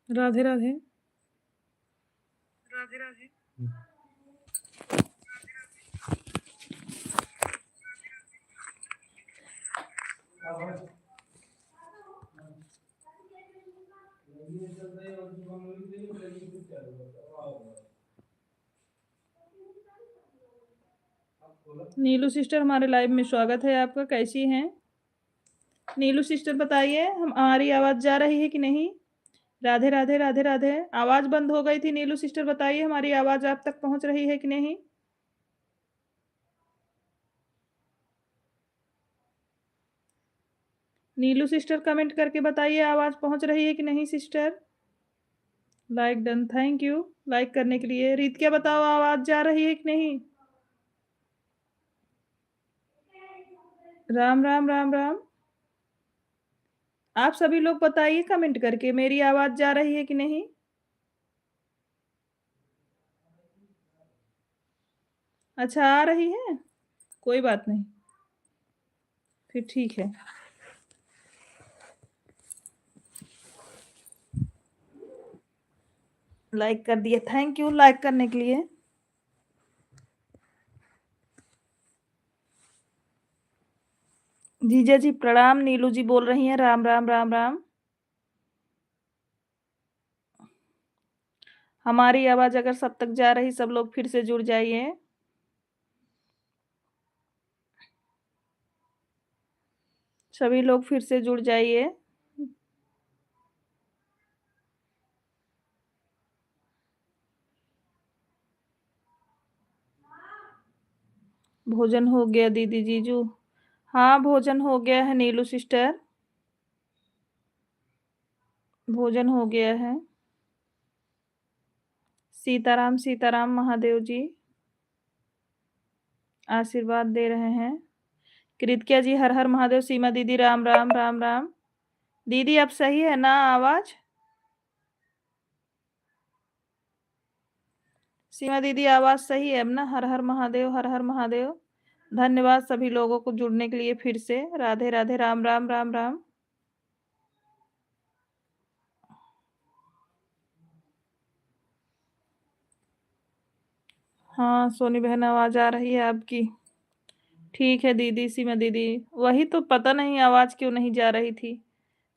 राधे राधे। नीलू sister हमारे live में स्वागत है आपका। कैसी हैं नीलू सिस्टर? बताइए हमारी आवाज जा रही है कि नहीं? राधे राधे राधे राधे। आवाज बंद हो गई थी नीलू सिस्टर, बताइए हमारी आवाज आप तक पहुंच रही है कि नहीं? नीलू सिस्टर कमेंट करके बताइए आवाज पहुंच रही है कि नहीं sister. Like done, thank you like करने के लिए। रीत क्या बताओ, आवाज जा रही है कि नहीं? राम राम राम राम। आप सभी लोग बताइए कमेंट करके मेरी आवाज जा रही है कि नहीं। अच्छा आ रही है, कोई बात नहीं, फिर ठीक है। लाइक कर दिए, थैंक यू लाइक करने के लिए। जीजा जी प्रणाम। नीलू जी बोल रही हैं राम राम राम राम। हमारी आवाज अगर सब तक जा रही, सब लोग फिर से जुड़ जाइए। सभी लोग फिर से जुड़ जाइए। भोजन हो गया दीदी जीजू? हाँ भोजन हो गया है नीलू सिस्टर, भोजन हो गया है। सीताराम सीताराम महादेव जी आशीर्वाद दे रहे हैं। कृतिका जी हर हर महादेव। सीमा दीदी राम राम राम राम। दीदी अब सही है ना आवाज? सीमा दीदी आवाज सही है अब ना? हर हर महादेव हर हर महादेव। धन्यवाद सभी लोगों को जुड़ने के लिए फिर से। राधे राधे राम राम राम राम। हाँ सोनी बहन आवाज आ रही है आपकी। ठीक है दीदी। सीमा दीदी वही तो पता नहीं आवाज क्यों नहीं जा रही थी।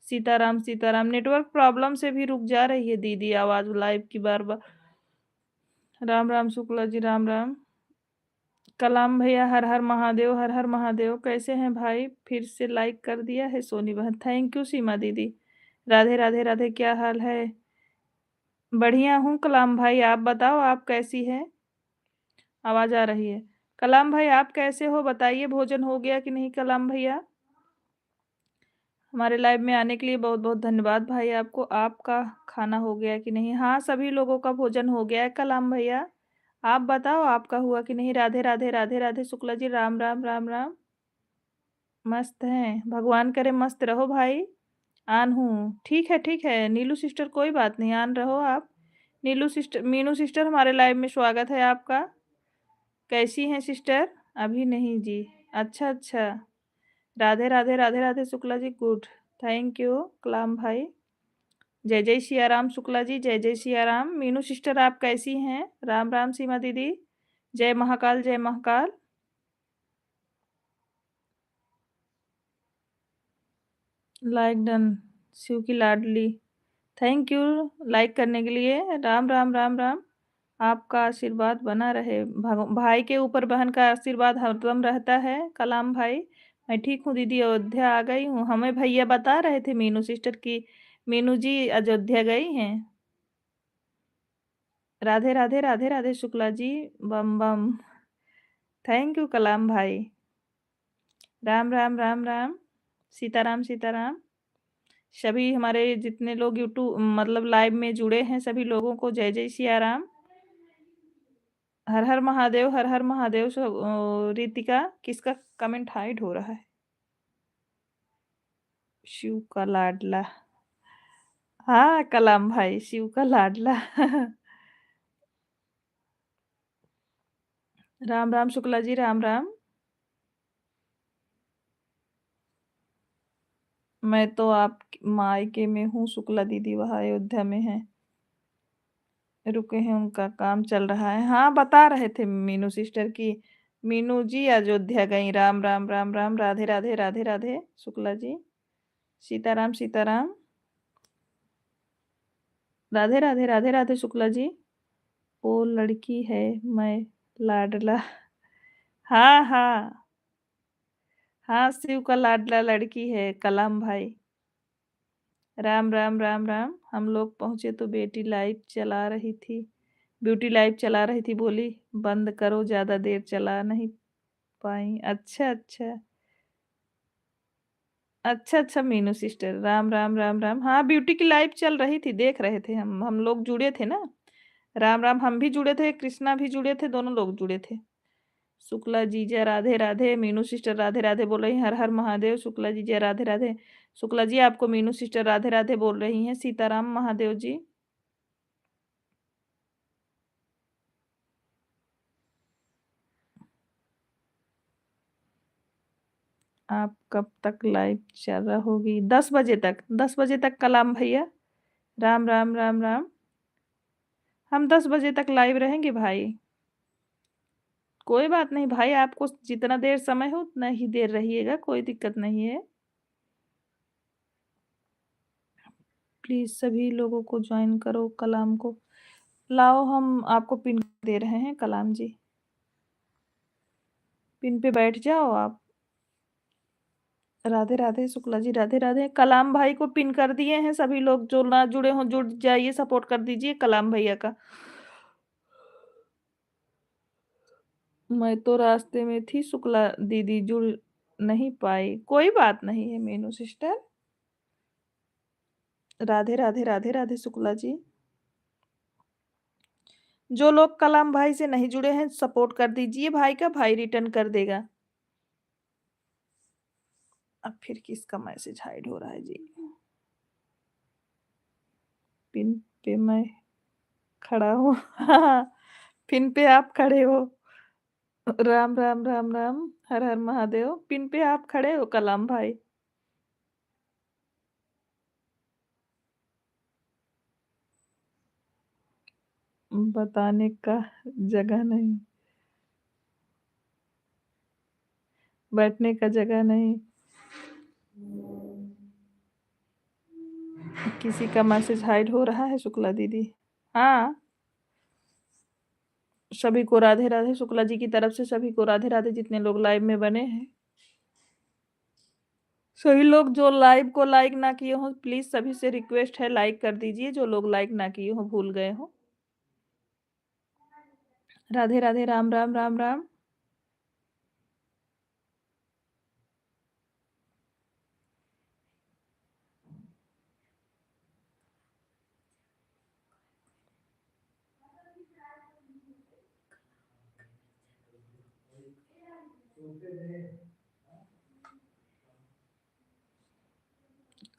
सीताराम सीताराम नेटवर्क प्रॉब्लम से भी रुक जा रही है दीदी आवाज लाइव की बार बार। राम राम शुक्ला जी राम राम। कलाम भैया हर हर महादेव हर हर महादेव। कैसे हैं भाई? फिर से लाइक कर दिया है सोनी बहन, थैंक यू। सीमा दीदी राधे राधे राधे। क्या हाल है? बढ़िया हूँ कलाम भाई, आप बताओ आप कैसी है? आवाज आ रही है। कलाम भाई आप कैसे हो बताइए, भोजन हो गया कि नहीं? कलाम भैया हमारे लाइव में आने के लिए बहुत बहुत धन्यवाद भाई आपको। आपका खाना हो गया कि नहीं? हाँ सभी लोगों का भोजन हो गया है कलाम भैया। आप बताओ आपका हुआ कि नहीं? राधे राधे राधे राधे। शुक्ला जी राम राम राम राम। मस्त हैं, भगवान करे मस्त रहो भाई। आन हूँ, ठीक है नीलू सिस्टर कोई बात नहीं, आन रहो आप। नीलू सिस्टर मीनू सिस्टर हमारे लाइव में स्वागत है आपका। कैसी हैं सिस्टर? अभी नहीं जी। अच्छा अच्छा। Radhe Radhe Radhe Radhe Shukla ji good. Thank you कलाम भाई। जय जय सिया राम शुक्ला जी, जय जय सिया राम। मीनू सिस्टर आप कैसी हैं? राम राम सीमा दीदी। जय महाकाल जय महाकाल। Like done. शिव की लाडली, थैंक यू लाइक करने के लिए। राम राम राम राम। आपका आशीर्वाद बना रहे, भाई के ऊपर बहन का आशीर्वाद हरदम रहता है। कलाम भाई मैं ठीक हूँ दीदी, अयोध्या आ गई हूँ। हमें भैया बता रहे थे मीनू सिस्टर की मीनू जी अयोध्या गई हैं। राधे राधे राधे राधे शुक्ला जी, बम बम। थैंक यू कलाम भाई। राम राम राम राम। सीताराम सीताराम। सभी हमारे जितने लोग यूट्यूब मतलब लाइव में जुड़े हैं सभी लोगों को जय जय सिया राम। हर हर महादेव, हर हर महादेव। रितिका, किसका कमेंट हाइड हो रहा है? शिव का लाडला। हाँ, कलाम भाई, शिव का लाडला। राम राम शुक्ला जी, राम राम। मैं तो आप मायके में हूँ, शुक्ला दीदी वहाँ अयोध्या में है, रुके हैं, उनका काम चल रहा है। हाँ, बता रहे थे मीनू सिस्टर की मीनू जी अयोध्या गई। राम राम राम राम, राधे राधे राधे राधे शुक्ला जी, सीताराम सीताराम, राधे राधे राधे राधे शुक्ला जी। वो लड़की है मैं लाडला। हाँ हाँ हाँ, शिव का लाडला लड़की है कलाम भाई। राम राम राम राम। हम लोग पहुंचे तो बेटी लाइव चला रही थी, ब्यूटी लाइव चला रही थी, बोली बंद करो, ज्यादा देर चला नहीं पाई। अच्छा अच्छा, अच्छा अच्छा मीनू सिस्टर, राम राम राम राम। हाँ, ब्यूटी की लाइव चल रही थी, देख रहे थे, हम लोग जुड़े थे ना। राम राम, हम भी जुड़े थे, कृष्णा भी जुड़े थे, दोनों लोग जुड़े थे। शुक्ला जी जय राधे राधे, मीनू सिस्टर राधे राधे बोल रही हैं, हर हर महादेव। शुक्ला जी जय राधे राधे। शुक्ला जी, आपको मीनू सिस्टर राधे राधे बोल रही हैं, सीताराम महादेव जी। आप कब तक लाइव चल रहा होगी? 10 बजे तक, 10 बजे तक कलाम भैया। राम राम राम राम। हम 10 बजे तक लाइव रहेंगे भाई। कोई बात नहीं भाई, आपको जितना देर समय हो उतना ही देर रहिएगा, कोई दिक्कत नहीं है। प्लीज सभी लोगों को ज्वाइन करो कलाम को। लाओ, हम आपको पिन दे रहे हैं कलाम जी, पिन पे बैठ जाओ आप। राधे राधे शुक्ला जी, राधे राधे। कलाम भाई को पिन कर दिए हैं, सभी लोग जो ना जुड़े हों जुड़ जाइए, सपोर्ट कर दीजिए कलाम भैया का। मैं तो रास्ते में थी, शुक्ला दीदी जुड़ नहीं पाई। कोई बात नहीं है मीनू सिस्टर। राधे राधे राधे राधे शुक्ला जी। जो लोग कलाम भाई से नहीं जुड़े हैं, सपोर्ट कर दीजिए भाई का, भाई रिटर्न कर देगा। अब फिर किसका मैसेज हाइड हो रहा है जी? पिन पे मैं खड़ा हूँ। हाँ, पिन पे आप खड़े हो। राम राम राम राम, हर हर महादेव। पिन पे आप खड़े हो कलाम भाई। बताने का जगह नहीं, बैठने का जगह नहीं। किसी का मैसेज हाइड हो रहा है शुक्ला दीदी? हाँ, सभी को राधे राधे, शुक्ला जी की तरफ से सभी को राधे राधे, जितने लोग लाइव में बने हैं। सभी लोग जो लाइव को लाइक ना किए हो, प्लीज सभी से रिक्वेस्ट है लाइक कर दीजिए, जो लोग लाइक ना किए हो, भूल गए हो। राधे राधे, राम राम राम राम।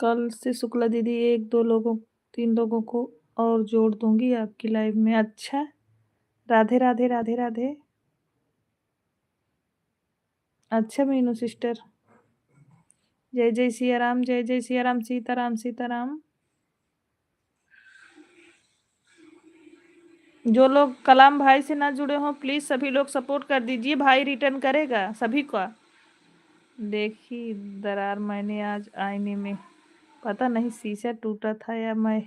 कल से शुक्ला दीदी एक दो लोगों, 3 लोगों को और जोड़ दूंगी आपकी लाइव में। अच्छा, राधे राधे राधे राधे। अच्छा मीनू सिस्टर, जय जय सिया राम, जय जय सिया राम, सीताराम सीताराम। जो लोग कलाम भाई से ना जुड़े हों, प्लीज सभी लोग सपोर्ट कर दीजिए, भाई रिटर्न करेगा सभी का। देखी दरार मैंने आज आईने में, पता नहीं शीशा टूटा था या मैं।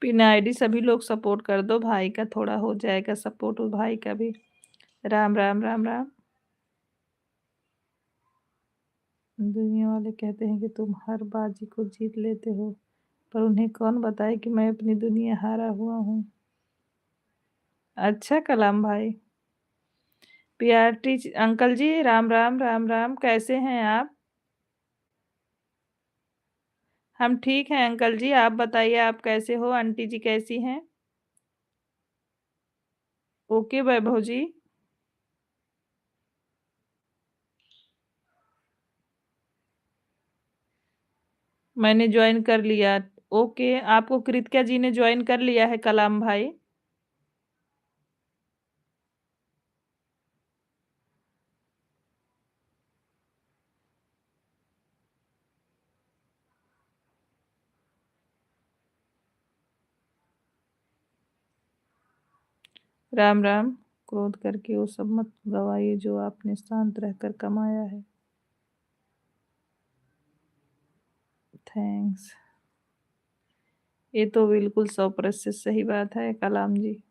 पिन आईडी सभी लोग सपोर्ट कर दो, भाई का थोड़ा हो जाएगा सपोर्ट, भाई का भी। राम राम राम राम। दुनिया वाले कहते हैं कि तुम हर बाजी को जीत लेते हो, पर उन्हें कौन बताए कि मैं अपनी दुनिया हारा हुआ हूँ। अच्छा कलाम भाई। पीआरटी अंकल जी, राम राम राम राम, कैसे हैं आप? हम ठीक हैं अंकल जी, आप बताइए आप कैसे हो? आंटी जी कैसी हैं? ओके वैभव जी। मैंने ज्वाइन कर लिया। ओके, आपको कृतिका जी ने ज्वाइन कर लिया है कलाम भाई। राम राम। क्रोध करके वो सब मत गवाइए जो आपने शांत रहकर कमाया है। थैंक्स। ये तो बिल्कुल 100% सही बात है कलाम जी।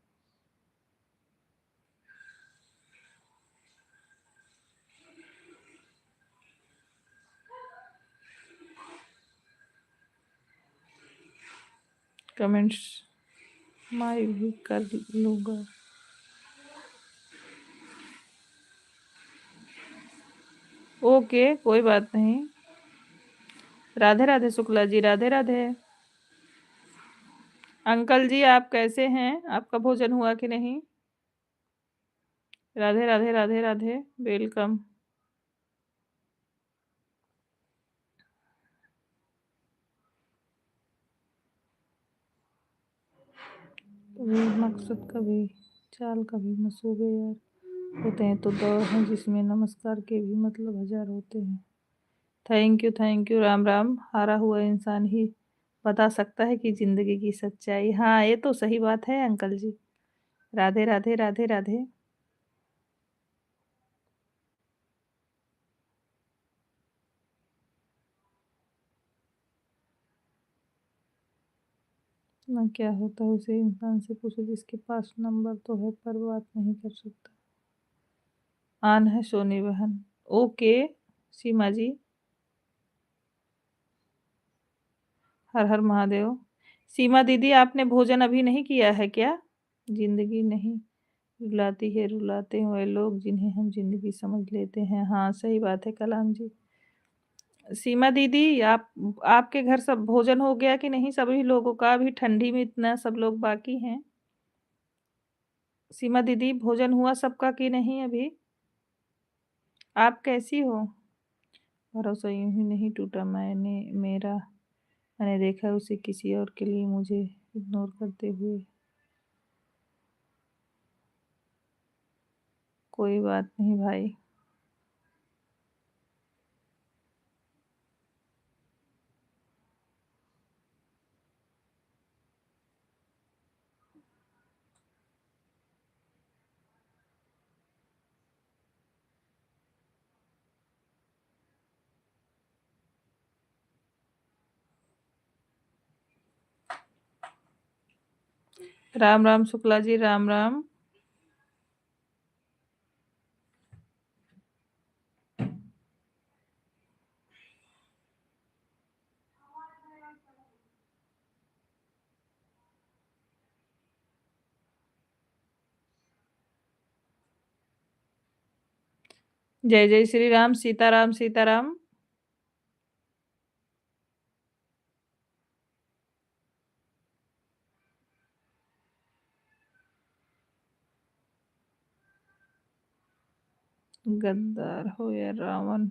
कमेंट्स मैं भी कर लूँगा। ओके, कोई बात नहीं। राधे राधे शुक्ला जी, राधे राधे। अंकल जी आप कैसे हैं? आपका भोजन हुआ कि नहीं? राधे राधे राधे राधे, वेलकम। कभी मकसद, कभी चाल, कभी मसूबे यार होते हैं तो दौर हैं जिसमें नमस्कार के भी मतलब हजार होते हैं। Thank you Ram Ram. हारा हुआ इंसान ही बता सकता है कि जिंदगी की सच्चाई। हाँ, ये तो सही बात है अंकल जी। राधे राधे राधे राधे। ना क्या होता है उसे इंसान से पूछो जिसके पास नंबर तो है पर बात नहीं कर सकता। आन है सोनी बहन। ओके सीमा जी। हर हर महादेव। सीमा दीदी आपने भोजन अभी नहीं किया है क्या? जिंदगी नहीं रुलाती है, रुलाते हुए लोग जिन्हें हम जिंदगी समझ लेते हैं। हाँ सही बात है कलाम जी। सीमा दीदी आप, आपके घर सब भोजन हो गया कि नहीं सभी लोगों का? अभी ठंडी में इतना सब लोग बाकी हैं। सीमा दीदी भोजन हुआ सबका कि नहीं अभी? आप कैसी हो? भरोसा यूं ही नहीं टूटा, मैंने देखा उसे किसी और के लिए मुझे इग्नोर करते हुए। कोई बात नहीं भाई। राम राम शुक्ला जी, राम राम। जय जय श्री राम, सीताराम सीताराम। गद्दार हो या रावण।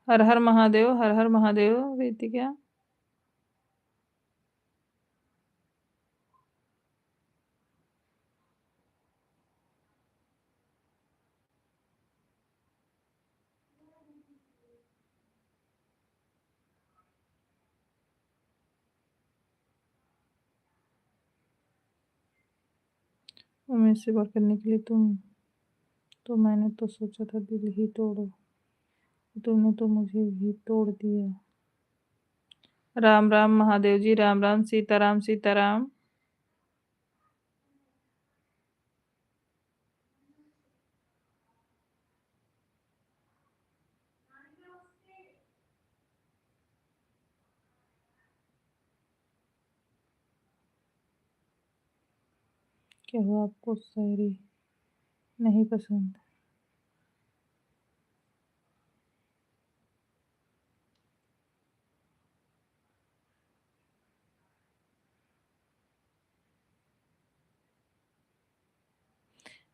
हर हर महादेव, हर हर महादेव। रीतिका। उम्मीद से बात करने के लिए तो मैंने तो सोचा था दिल ही तोड़ो, तुमने तो मुझे भी तोड़ दिया। राम राम महादेव जी, राम राम, सीताराम सीताराम। क्या हुआ, आपको शायरी नहीं पसंद?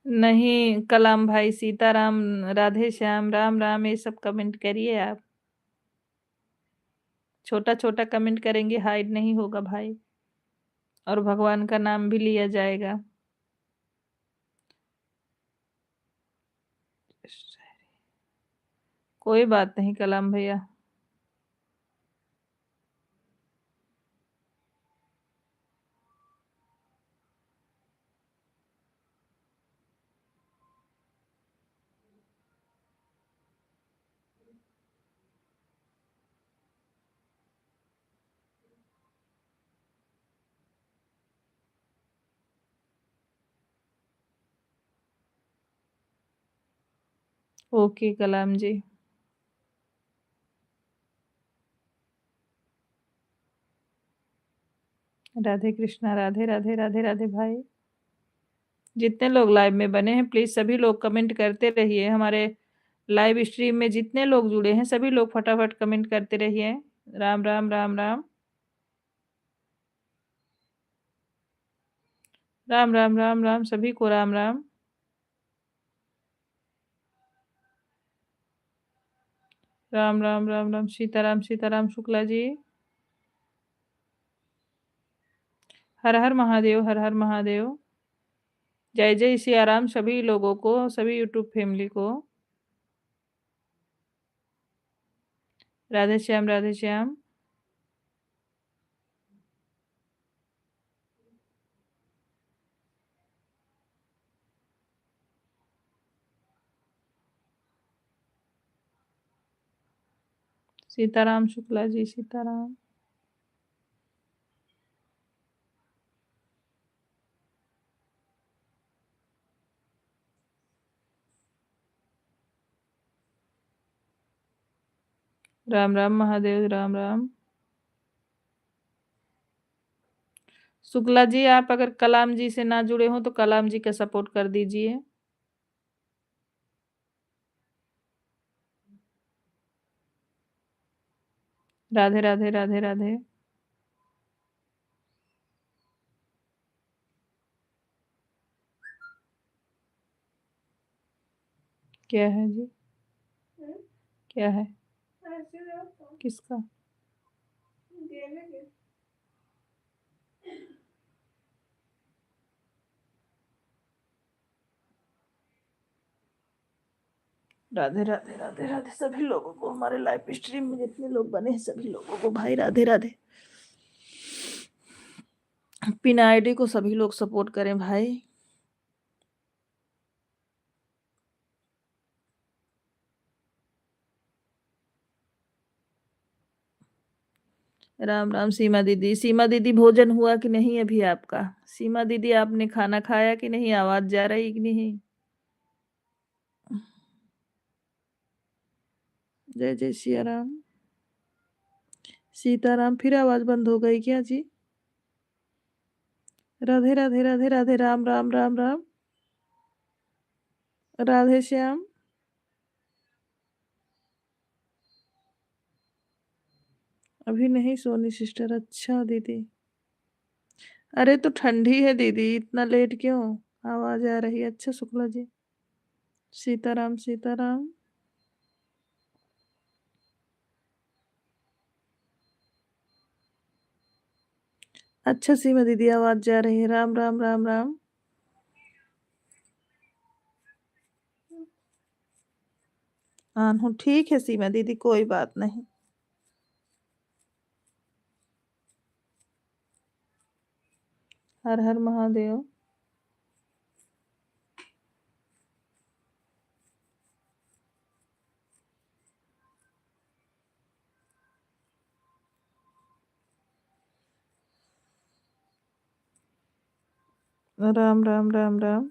नहीं कलाम भाई, सीताराम, राधे श्याम, राम राम, ये सब कमेंट करिए आप। छोटा छोटा कमेंट करेंगे, हाइड नहीं होगा भाई, और भगवान का नाम भी लिया जाएगा। कोई बात नहीं कलाम भैया। ओके कलाम जी। राधे कृष्णा, राधे राधे राधे राधे भाई। जितने लोग लाइव में बने हैं प्लीज सभी लोग कमेंट करते रहिए। हमारे लाइव स्ट्रीम में जितने लोग जुड़े हैं सभी लोग फटाफट कमेंट करते रहिए। राम राम राम राम, राम राम राम राम, सभी को राम राम, राम राम राम राम, सीताराम सीताराम शुक्ला जी। हर हर महादेव, हर हर महादेव। जय जय सियाराम सभी लोगों को, सभी यूट्यूब फैमिली को। राधे श्याम, राधे श्याम। सीताराम शुक्ला जी, सीताराम। राम राम महादेव, राम राम। शुक्ला जी आप अगर कलाम जी से ना जुड़े हो तो कलाम जी का सपोर्ट कर दीजिए। राधे राधे राधे राधे। क्या है जी? क्या है? किसका? राधे राधे राधे राधे सभी लोगों को, हमारे लाइव स्ट्रीम में जितने लोग बने हैं सभी लोगों को भाई राधे राधे। पिन आईडी को सभी लोग सपोर्ट करें भाई। राम राम सीमा दीदी, सीमा दीदी भोजन हुआ कि नहीं अभी आपका? सीमा दीदी आपने खाना खाया कि नहीं? आवाज जा रही कि नहीं? जय जय सिया राम। सीताराम, फिर आवाज बंद हो गई क्या जी? राधे राधे राधे राधे, राम राम राम राम। राधे श्याम। अभी नहीं सोनी सिस्टर, अच्छा दीदी। अरे तो ठंडी है दीदी, इतना लेट क्यों? आवाज आ रही है। अच्छा शुक्ला जी। सीताराम सीताराम। अच्छा सीमा दीदी आवाज जा रही है। राम राम राम राम। हाँ हूँ ठीक है सीमा दीदी, कोई बात नहीं। हर हर महादेव। राम राम राम राम।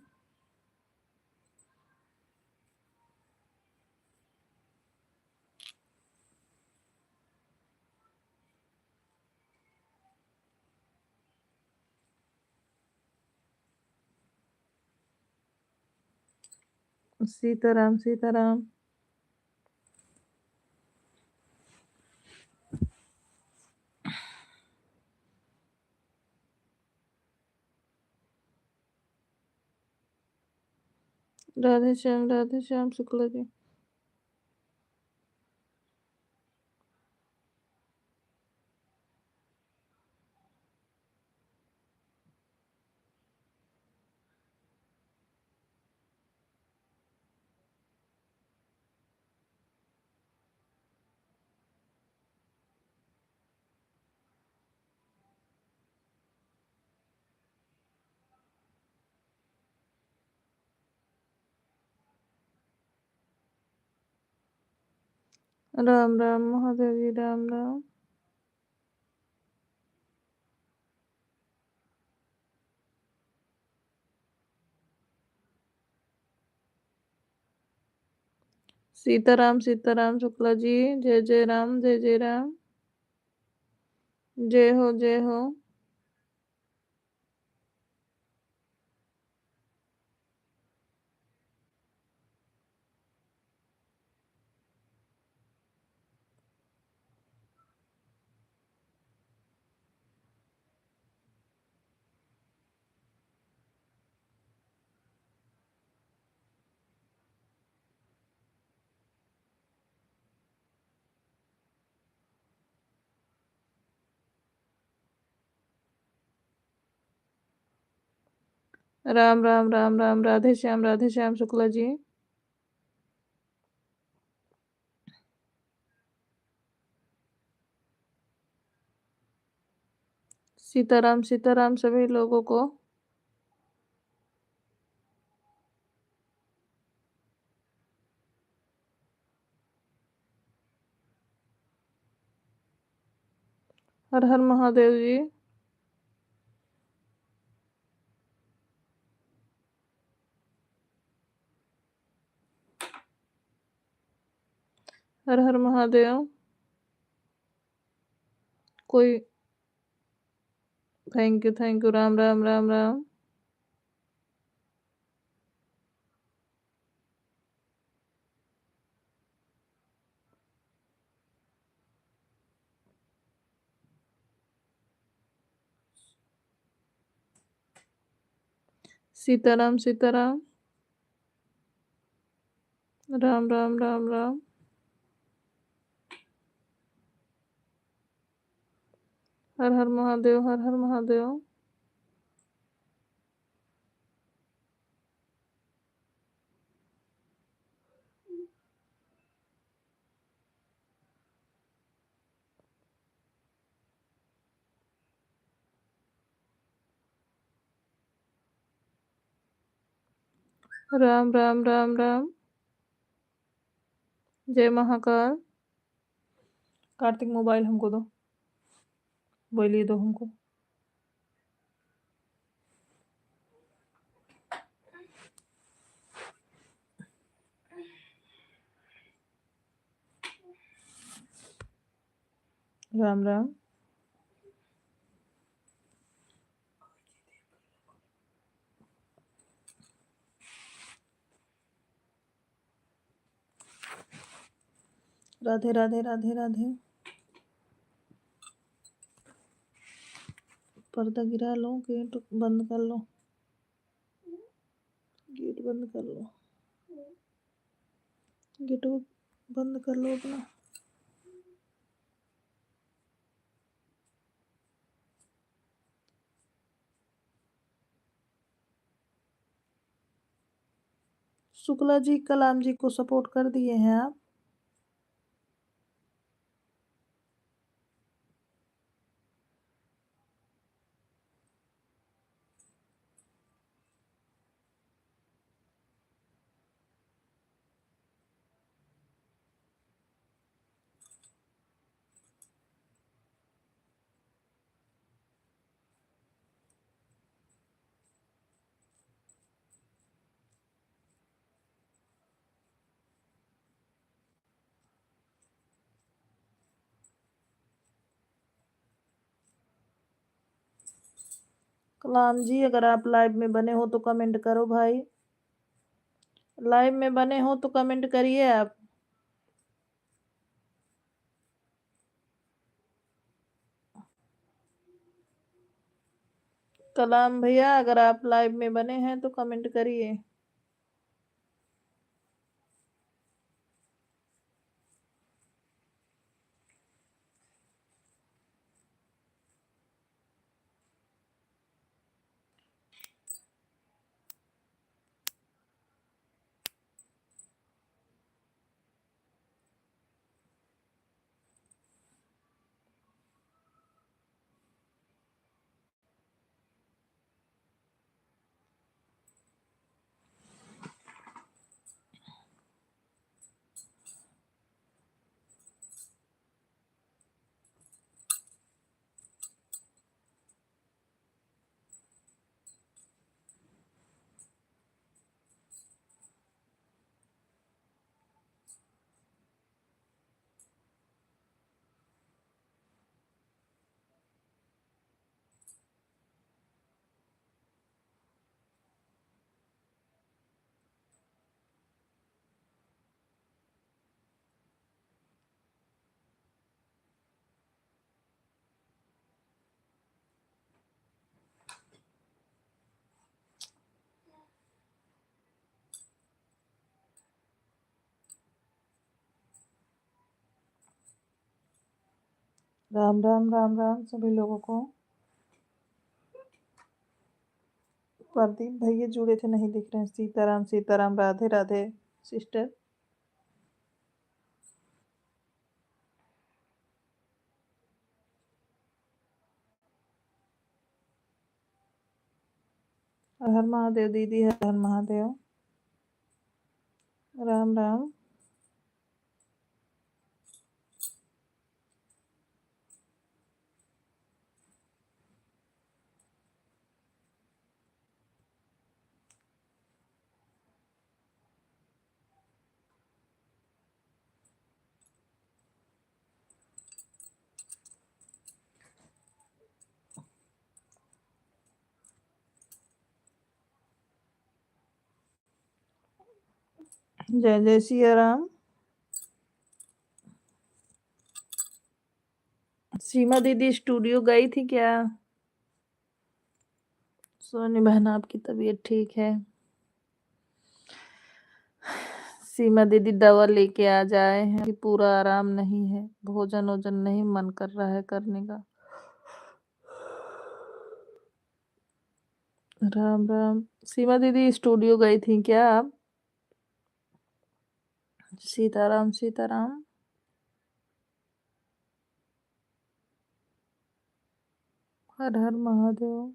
सीताराम सीताराम। राधे श्याम शुक्ला जी। राम राम महादेव जी राम राम। सीताराम सीताराम शुक्ला जी। जय जय राम जय जय राम। जय हो जय हो। राम राम राम राम। राधे श्याम शुक्ला जी। सीताराम सीताराम सभी लोगों को। हर हर महादेव जी। हर हर महादेव। कोई। Thank you Ram Ram Ram Ram. सीताराम सीताराम। राम राम राम राम। हर हर महादेव हर हर महादेव। राम राम राम राम। जय महाकाल। कार्तिक मोबाइल हमको दो। बोलिए दो हमको। राम राम। राधे राधे राधे राधे। पर्दा गिरा लो। गेट बंद कर लो। गेट बंद कर लो। गेट बंद कर लो अपना। शुक्ला जी कलाम जी को सपोर्ट कर दिए हैं आप। कलाम जी, अगर आप लाइव में बने हो तो कमेंट करो भाई। लाइव में बने हो तो कमेंट करिए आप। कलाम भैया, अगर आप लाइव में बने हैं तो कमेंट करिए। राम राम राम राम सभी लोगों को। प्रदीप भैया जुड़े थे, नहीं दिख रहे हैं। सीताराम सीताराम, राधे राधे सिस्टर। हर हर महादेव दीदी, हर हर महादेव। राम राम। जय जय सिया राम। सीमा दीदी स्टूडियो गई थी क्या? सोनी बहन, आपकी तबीयत ठीक है? सीमा दीदी दवा लेके आ जाए हैं कि पूरा आराम नहीं है, भोजन वोजन नहीं मन कर रहा है करने का। राम राम। सीमा दीदी स्टूडियो गई थी क्या आप? सीताराम सीताराम। हर हर महादेव।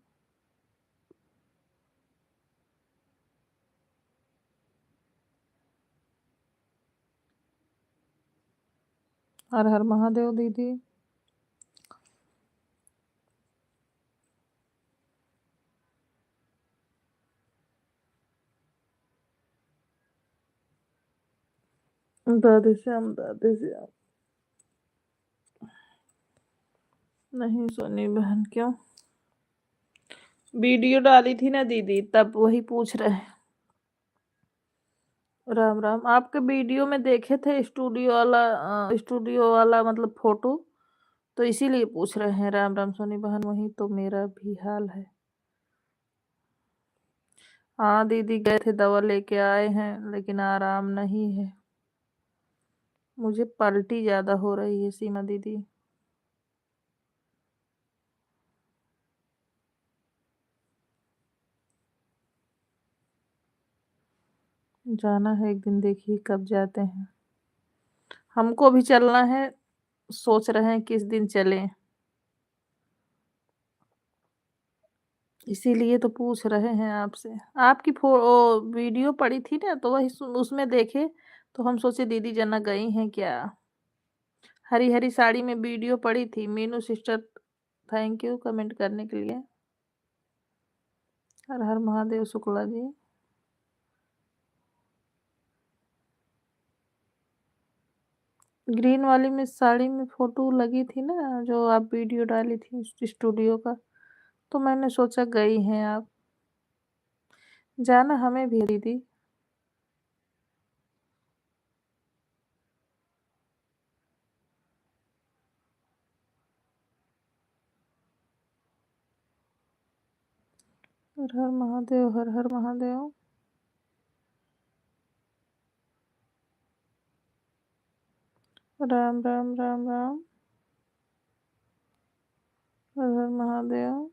हर हर महादेव दीदी। दादी श्याम, दादी श्याम। नहीं सोनी बहन, क्यों? वीडियो डाली थी ना दीदी, तब वही पूछ रहे हैं। राम राम। आपके वीडियो में देखे थे स्टूडियो वाला मतलब फोटो, तो इसीलिए पूछ रहे हैं। राम राम सोनी बहन, वही तो मेरा भी हाल है। हाँ दीदी, गए थे, दवा लेके आए हैं, लेकिन आराम नहीं है। मुझे पलटी ज्यादा हो रही है सीमा दीदी। जाना है एक दिन, देखिए कब जाते हैं। हमको भी चलना है, सोच रहे हैं किस दिन चलें। इसीलिए तो पूछ रहे हैं आपसे। आपकी वीडियो पड़ी थी ना, तो वही उसमें देखे, तो हम सोचे दीदी जना गई हैं क्या। हरी हरी साड़ी में वीडियो पड़ी थी। Meenu sister, thank you comment करने के लिए। हर हर महादेव शुक्ला जी। ग्रीन वाली में साड़ी में फोटो लगी थी ना, जो आप वीडियो डाली थी स्टूडियो का, तो मैंने सोचा गई हैं आप। जाना हमें भी है दीदी। हर हर महादेव, हर हर महादेव। राम राम राम राम। हर हर महादेव।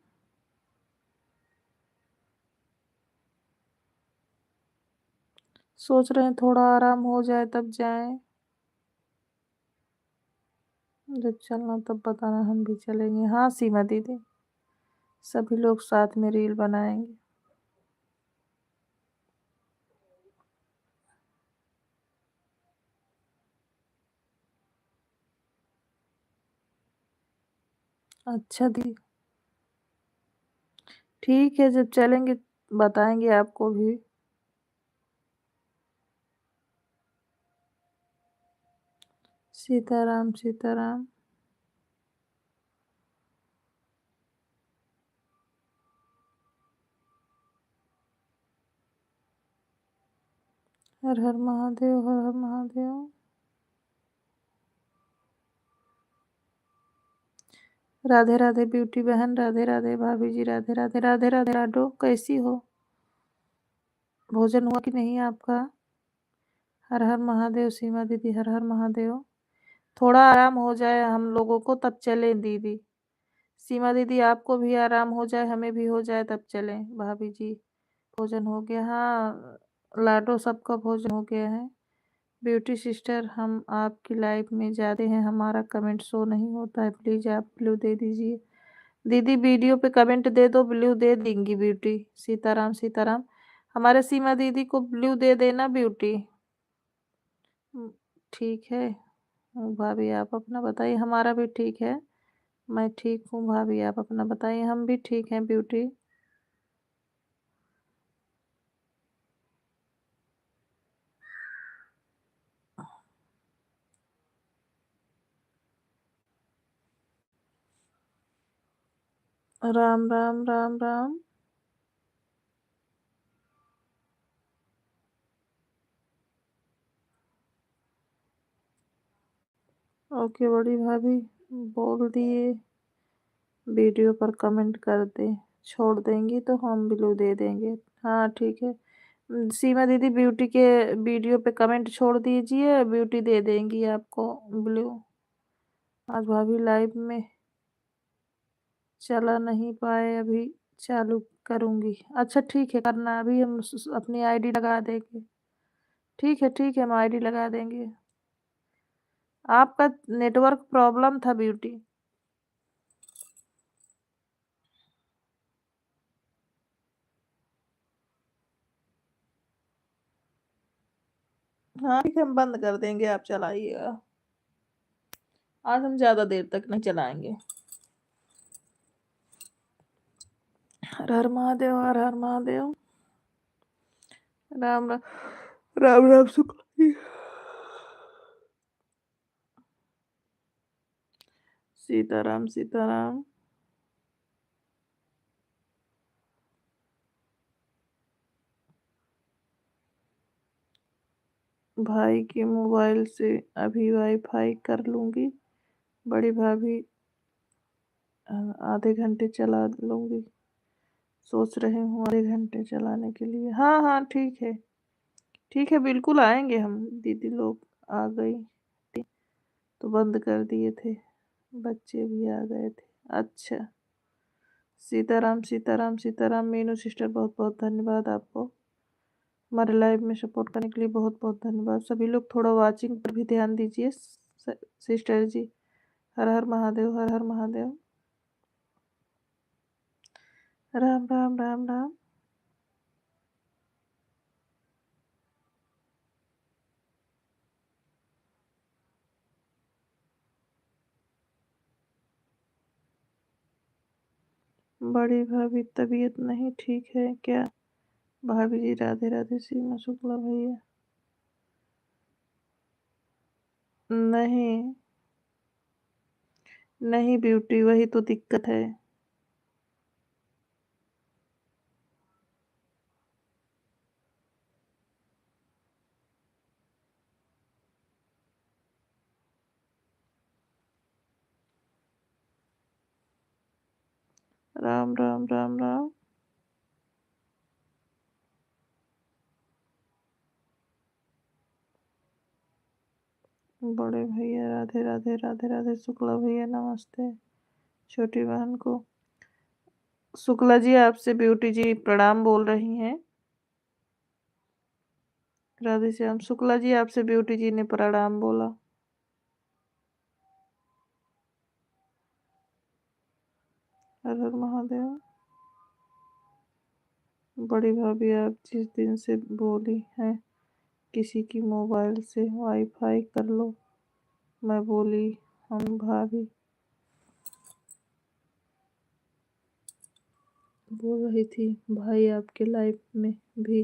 सोच रहे हैं थोड़ा आराम हो जाए तब जाएं। जब चलना तब बताना, हम भी चलेंगे। हाँ सीमा दीदी, सभी लोग साथ में रील बनाएंगे। अच्छा दी, ठीक है, जब चलेंगे बताएंगे आपको भी। सीताराम सीताराम। हर हर महादेव, हर हर महादेव। राधे राधे ब्यूटी बहन, राधे राधे भाभी जी, राधे राधे। राधे राधे लाडो, कैसी हो? भोजन हुआ कि नहीं आपका? हर हर महादेव सीमा दीदी, हर हर महादेव। थोड़ा आराम हो जाए हम लोगों को तब चलें दीदी। सीमा दीदी आपको भी आराम हो जाए, हमें भी हो जाए तब चलें। भाभी जी भोजन हो गया? हाँ लाडो, सबका भोजन हो गया है। ब्यूटी सिस्टर, हम आपकी लाइव में जाते हैं, हमारा कमेंट शो नहीं होता है, प्लीज़ आप ब्लू दे दीजिए। दीदी वीडियो पे कमेंट दे दो, ब्लू दे देंगी ब्यूटी। सीताराम सीताराम। हमारे सीमा दीदी को ब्लू दे देना ब्यूटी। ठीक है। भाभी आप अपना बताइए। हमारा भी ठीक है, मैं ठीक हूँ। भाभी आप अपना बताइए। हम भी ठीक हैं ब्यूटी। राम राम राम राम। ओके बड़ी भाभी, बोल दिए वीडियो पर कमेंट कर दे, छोड़ देंगी तो हम ब्लू दे देंगे। हाँ ठीक है। सीमा दीदी ब्यूटी के वीडियो पे कमेंट छोड़ दीजिए, ब्यूटी दे देंगी आपको ब्लू। आज भाभी लाइव में चला नहीं पाए, अभी चालू करूंगी। अच्छा ठीक है, करना अभी हम अपनी आईडी लगा देंगे। ठीक है ठीक है, हम आईडी लगा देंगे। आपका नेटवर्क प्रॉब्लम था ब्यूटी। हाँ ठीक है, हम बंद कर देंगे, आप चलाइएगा। आज हम ज्यादा देर तक नहीं चलाएंगे। हर हर महादेव, हर हर महादेव। राम राम राम राम शुक्ला जी। सीताराम सीताराम। भाई के मोबाइल से अभी वाईफाई कर लूंगी। बड़ी भाभी आधे घंटे चला लूंगी। सोच रहे हूँ आधे घंटे चलाने के लिए। हाँ हाँ ठीक है। ठीक है बिल्कुल आएंगे हम। दीदी लोग आ गई थी तो बंद कर दिए थे, बच्चे भी आ गए थे। अच्छा। सीताराम सीताराम सीताराम। मीनू सिस्टर बहुत बहुत धन्यवाद आपको, हमारे लाइव में सपोर्ट करने के लिए बहुत बहुत धन्यवाद। सभी लोग थोड़ा वाचिंग पर भी ध्यान दीजिए। सिस्टर जी, हर हर महादेव, हर हर महादेव। राम राम राम राम। बड़ी भाभी तबीयत नहीं ठीक है क्या? भाभी जी राधे राधे। सीमा शुक्ला भैया, नहीं नहीं ब्यूटी, वही तो दिक्कत है। राम राम राम राम। बड़े भैया राधे राधे, राधे राधे। शुक्ला भैया नमस्ते। छोटी बहन को शुक्ला जी आपसे ब्यूटी जी प्रणाम बोल रही हैं। राधे श्याम। शुक्ला जी आपसे ब्यूटी जी ने प्रणाम बोला। हर हर महादेव। बड़ी भाभी आप जिस दिन से बोली हैं किसी की मोबाइल से वाईफाई कर लो, मैं बोली हम भाभी बोल रही थी भाई आपके लाइफ में भी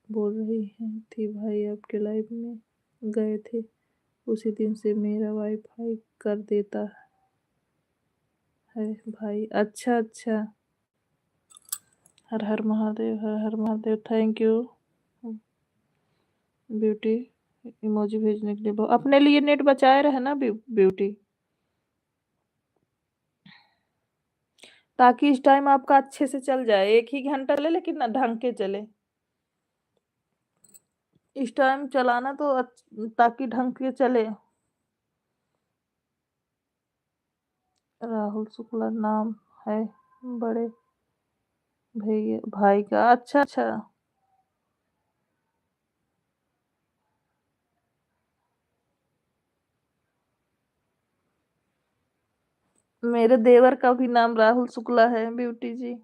बोल रही हैं थी भाई आपके लाइफ में गए थे, उसी दिन से मेरा वाईफाई कर देता है भाई। अच्छा अच्छा। Har Har Mahadev, Har Har Mahadev. Thank you beauty emoji भेजने के लिए। अपने लिए नेट बचाए रहे ना ब्यूटी, ताकि इस टाइम आपका अच्छे से चल जाए। 1 ही घंटा ले लेकिन ना ढंग के चले। इस टाइम चलाना तो ताकि ढंग के चले। राहुल शुक्ला नाम है बड़े भैया भाई का। अच्छा अच्छा। मेरे देवर का भी नाम राहुल शुक्ला है ब्यूटी जी।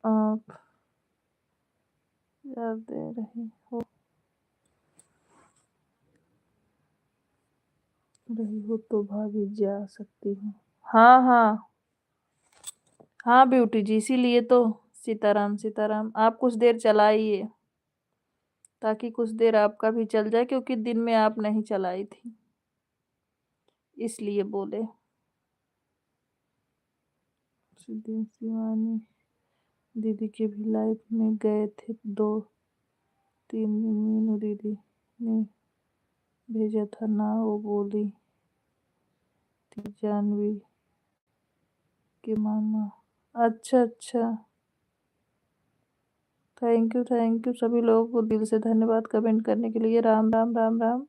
आप याद दे रही हो तो भाभी जा सकती हूँ। हाँ हाँ हाँ ब्यूटी जी, इसीलिए तो। सीताराम सीताराम। आप कुछ देर चलाइए ताकि कुछ देर आपका भी चल जाए, क्योंकि दिन में आप नहीं चलाई थी इसलिए बोले। उसी दिन शिवानी दीदी के भी लाइफ में गए थे 2-3 दिन। मीनू दीदी ने भेजा था ना, वो बोली थी जानवी के मामा। अच्छा अच्छा। थैंक यू सभी लोगों को दिल से धन्यवाद कमेंट करने के लिए। राम राम राम राम।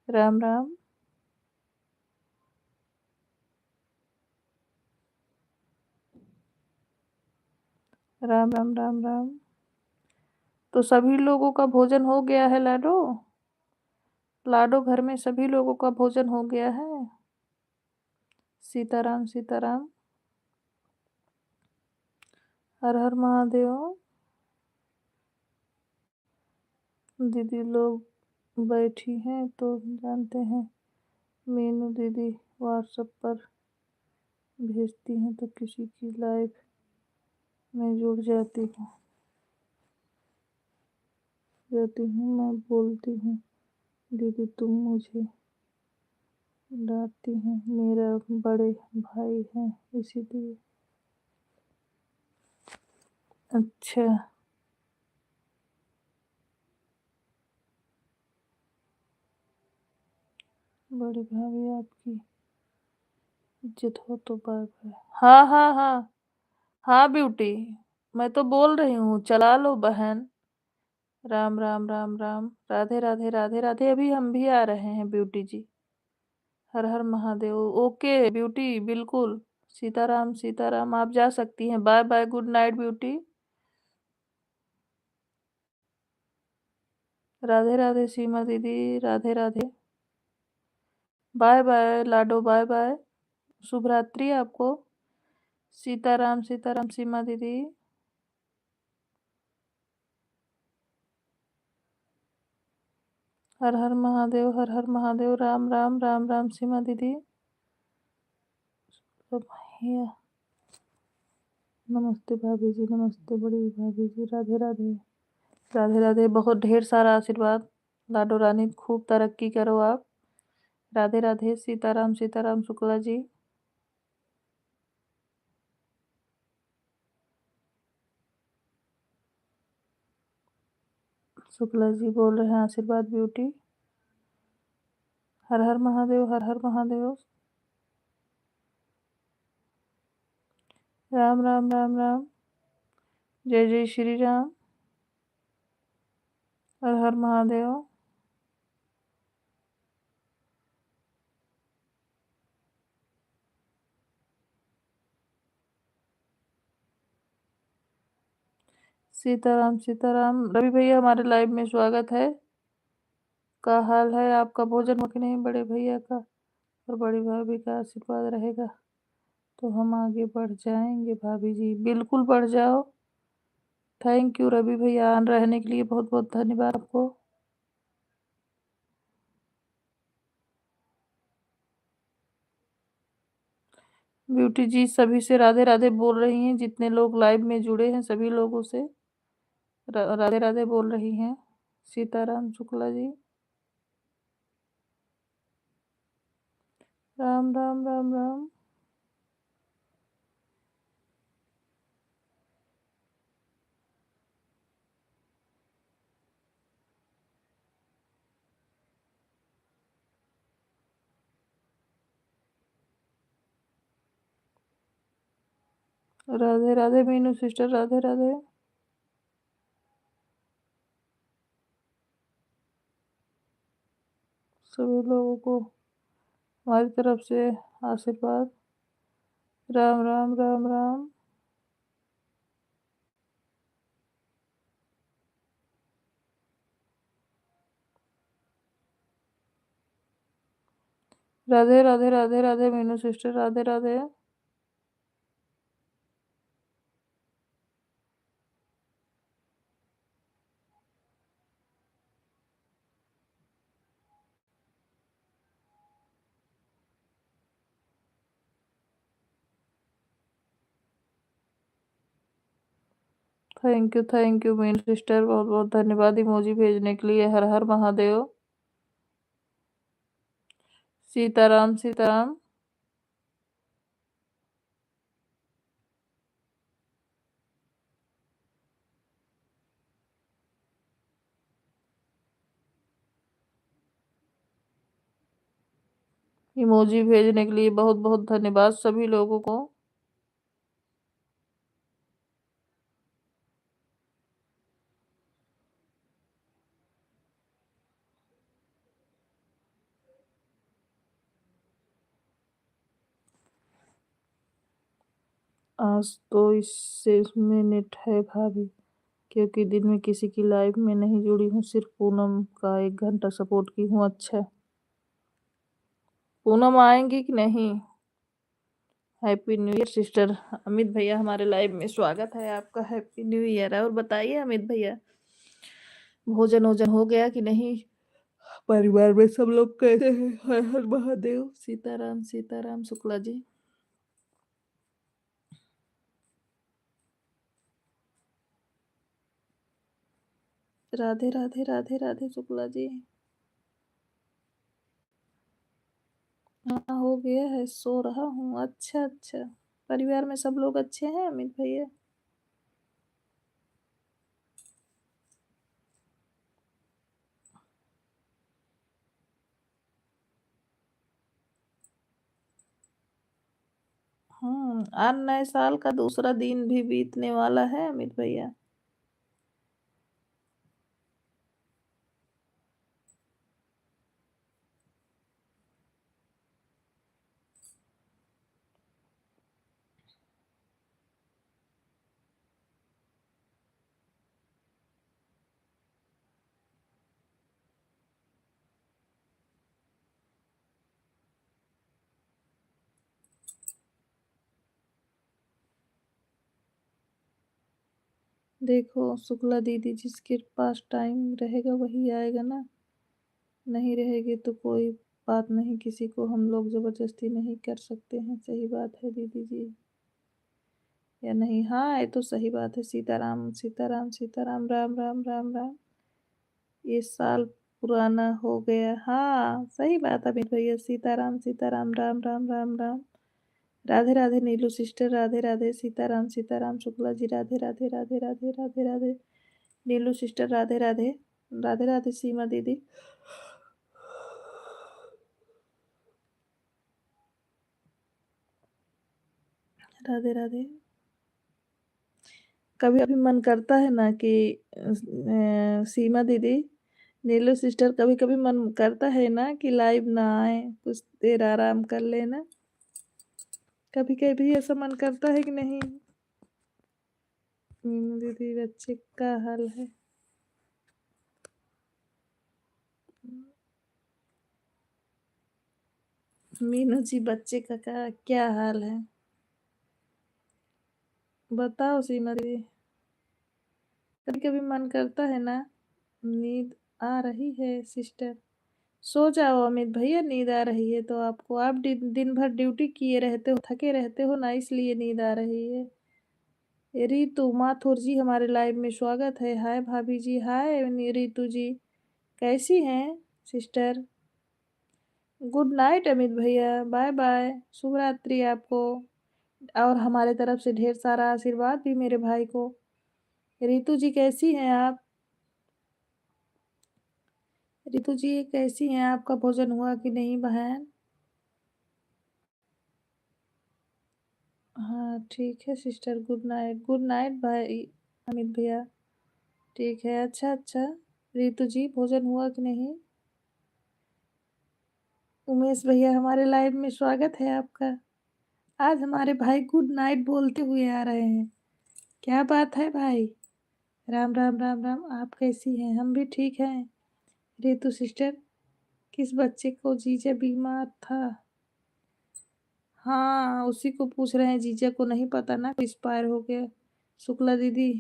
राम राम। राम राम राम राम। तो सभी लोगों का भोजन हो गया है लाडो? लाडो घर में सभी लोगों का भोजन हो गया है? सीताराम सीताराम। हर हर महादेव। दीदी लोग बैठी हैं तो जानते हैं। मीनू दीदी व्हाट्सएप पर भेजती हैं तो किसी की लाइफ में जुड़ जाती हूँ। मैं बोलती हूँ दीदी तुम मुझे डांटती हैं, मेरा बड़े भाई हैं इसीलिए। अच्छा। बड़ी भाभी आपकी इज्जत हो तो बाय बाय। हाँ हाँ हाँ हाँ ब्यूटी, मैं तो बोल रही हूँ चला लो बहन। राम राम राम राम। राधे राधे राधे राधे। अभी हम भी आ रहे हैं beauty ji. Har Har Mahadev. Okay beauty बिल्कुल। सीताराम सीताराम। आप जा सकती हैं। Bye bye. Good night beauty. Radhe Radhe Seema दीदी। राधे राधे। बाय बाय लाडो। Bye bye. शुभ रात्रि आपको। सीताराम सीताराम सीमा दीदी। हर हर महादेव, हर हर महादेव। राम राम राम राम सीमा दीदी। तो भैया नमस्ते भाभी जी, नमस्ते बड़ी भाभी जी। राधे राधे। राधे राधे। बहुत ढेर सारा आशीर्वाद। लाडो रानी खूब तरक्की करो आप। राधे राधे। सीताराम सीताराम। शुक्ला जी। शुक्ला जी बोल रहे हैं आशीर्वाद ब्यूटी। हर हर महादेव, हर हर महादेव। राम राम राम राम। जय जय श्री राम। हर हर महादेव। सीताराम सीताराम। रवि भैया हमारे लाइव में स्वागत है। का हाल है आपका? भोजन हो कि नहीं बड़े भैया का और बड़ी भाभी का आशीर्वाद रहेगा तो हम आगे बढ़ जाएंगे। भाभी जी बिल्कुल बढ़ जाओ। थैंक यू रवि भैया, ऑन रहने के लिए बहुत बहुत धन्यवाद आपको। ब्यूटी जी सभी से राधे राधे बोल रही हैं, जितने लोग लाइव में जुड़े हैं सभी लोगों से राधे राधे बोल रही हैं। सीताराम शुक्ला जी। राम राम राम राम। राधे राधे मीनू सिस्टर, राधे राधे। सभी लोगों को हमारी तरफ से आशीर्वाद। Ram Ram Ram Ram. Radhe Radhe Radhe Radhe Meenu sister, Radhe Radhe. Thank you Meenu sister, बहुत बहुत धन्यवाद इमोजी भेजने के लिए। हर हर महादेव। सीताराम सीताराम। इमोजी भेजने के लिए बहुत बहुत धन्यवाद सभी लोगों को। आज तो इससे मिनट है भाभी, क्योंकि दिन में किसी की लाइव में नहीं जुड़ी हूँ, सिर्फ पूनम का 1 घंटा सपोर्ट की हूँ। अच्छा पूनम आएंगी कि नहीं? Happy new year sister. Amit भैया हमारे लाइव में स्वागत है आपका। Happy new year. और बताइए अमित भैया, भोजन वोजन हो गया कि नहीं? परिवार में सब लोग कैसे हैं? हर हर महादेव। सीताराम सीताराम शुक्ला जी। राधे राधे राधे राधे शुक्ला जी। हाँ हो गया है, सो रहा हूँ। अच्छा अच्छा। परिवार में सब लोग अच्छे हैं अमित भैया? आज नए साल का दूसरा दिन भी बीतने वाला है अमित भैया। देखो शुक्ला दीदी, जिसके पास टाइम रहेगा वही आएगा ना, नहीं रहेगी तो कोई बात नहीं, किसी को हम लोग जबरदस्ती नहीं कर सकते हैं। सही बात है दीदी जी या नहीं? हाँ ये तो सही बात है। सीताराम सीताराम सीताराम। राम राम राम राम। ये साल पुराना हो गया। हाँ सही बात है अमित भैया। सीताराम सीताराम। राम राम राम राम। राधे राधे नीलू सिस्टर, राधे राधे। सीताराम सीताराम शुक्ला जी, राधे राधे राधे राधे राधे राधे। नीलू सिस्टर राधे राधे। राधे राधे सीमा दीदी। राधे राधे। कभी कभी मन करता है ना कि सीमा दीदी, नीलू सिस्टर, कभी कभी मन करता है ना कि लाइव ना आए, कुछ देर आराम कर लेना। कभी कभी ऐसा मन करता है कि नहीं? मीनू दीदी, बच्चे का हाल है? मीनू जी, बच्चे का क्या हाल है? बताओ सीमा दीदी। कभी कभी मन करता है ना। नींद आ रही है सिस्टर? सो जाओ अमित भैया, नींद आ रही है तो आपको, आप दिन भर ड्यूटी किए रहते हो, थके रहते हो ना, इसलिए नींद आ रही है। रितु माथुर जी, हमारे लाइव में स्वागत है। हाय भाभी जी, हाय रितु जी, कैसी हैं सिस्टर? गुड नाइट अमित भैया, बाय बाय, शुभ रात्रि आपको, और हमारे तरफ से ढेर सारा आशीर्वाद भी मेरे भाई को। रितु जी कैसी हैं आप? रितु जी कैसी हैं? आपका भोजन हुआ कि नहीं बहन? हाँ ठीक है sister, good night, good night भाई अमित भैया। ठीक है, अच्छा अच्छा। रितु जी, भोजन हुआ कि नहीं? उमेश भैया, हमारे लाइव में स्वागत है आपका। आज हमारे भाई गुड नाइट बोलते हुए आ रहे हैं। क्या बात है भाई? राम राम राम राम, आप कैसी हैं? हम भी ठीक हैं। रितु सिस्टर, किस बच्चे को जीजा बीमार था? हाँ, उसी को पूछ रहे हैं, जीजा को नहीं पता ना, एक्सपायर हो गया। शुक्ला दीदी,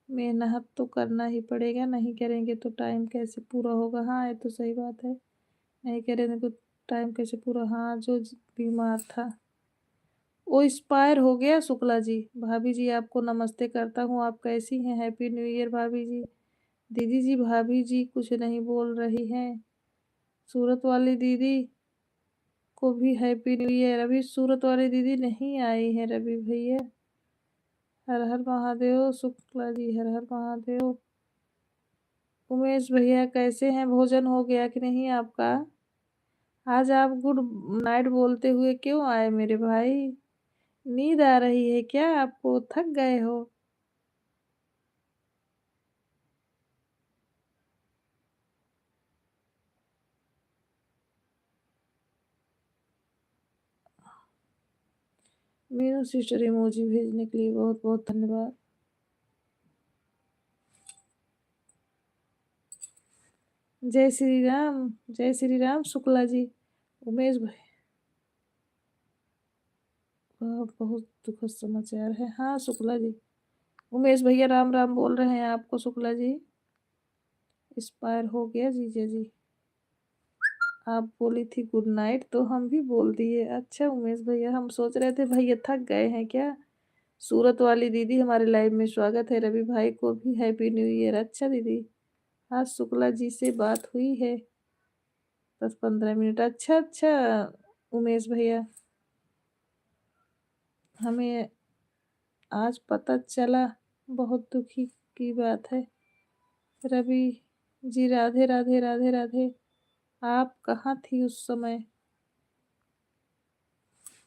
मेहनत तो करना ही पड़ेगा, नहीं करेंगे तो टाइम कैसे पूरा होगा? हाँ, ये तो सही बात है, नहीं करेंगे तो टाइम कैसे पूरा। हाँ, जो बीमार था वो एक्सपायर हो गया। शुक्ला जी, भाभी जी आपको नमस्ते करता हूँ, आप कैसी हैं? हैप्पी न्यू ईयर भाभी जी। दीदी जी, भाभी जी कुछ नहीं बोल रही हैं। सूरत वाली दीदी को भी हैप्पी न्यू ईयर। अभी सूरत वाली दीदी नहीं आई है रवि भैया। हर हर महादेव। शुक्ला जी, हर हर महादेव। उमेश भैया कैसे हैं? भोजन हो गया कि नहीं आपका? आज आप गुड नाइट बोलते हुए क्यों आए मेरे भाई? नींद आ रही है क्या आपको? थक गए हो? मीनू सिस्टर, इमोजी भेजने के लिए बहुत बहुत धन्यवाद। जय श्री राम, जय श्री राम शुक्ला जी। उमेश भाई, बहुत दुखद समाचार है। हाँ शुक्ला जी, उमेश भैया राम राम बोल रहे हैं आपको। शुक्ला जी, एक्सपायर हो गया जीजा जी। आप बोली थी गुड नाइट तो हम भी बोल दिए। अच्छा उमेश भैया, हम सोच रहे थे भैया थक गए हैं क्या। सूरत वाली दीदी, हमारे लाइव में स्वागत है। रवि भाई को भी हैप्पी न्यू ईयर। अच्छा दीदी, आज शुक्ला जी से बात हुई है 10-15 मिनट। अच्छा अच्छा उमेश भैया, हमें आज पता चला, बहुत दुखी की बात है। रवि जी, राधे राधे राधे राधे। आप कहाँ थी उस समय?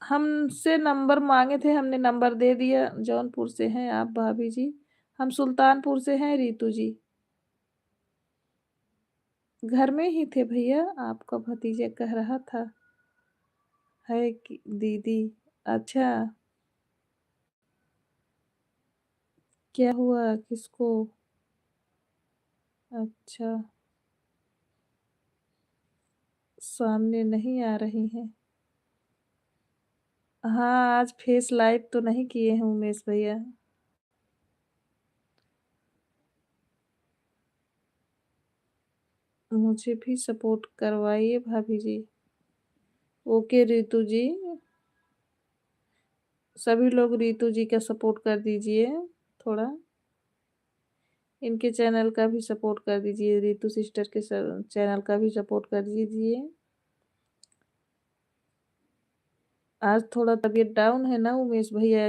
हमसे नंबर मांगे थे, हमने नंबर दे दिया। जौनपुर से हैं आप भाभी जी? हम सुल्तानपुर से हैं रितु जी। घर में ही थे भैया, आपका भतीजा कह रहा था है कि दीदी। अच्छा, क्या हुआ किसको? अच्छा, सामने नहीं आ रही हैं। हाँ, आज फेस लाइव तो नहीं किए हैं उमेश भैया। मुझे भी सपोर्ट करवाइए भाभी जी। ओके रितु जी, सभी लोग रितु जी का सपोर्ट कर दीजिए थोड़ा। इनके चैनल का भी सपोर्ट कर दीजिए, रितु सिस्टर के चैनल का भी सपोर्ट कर दीजिए। आज थोड़ा तबीयत डाउन है ना उमेश भैया,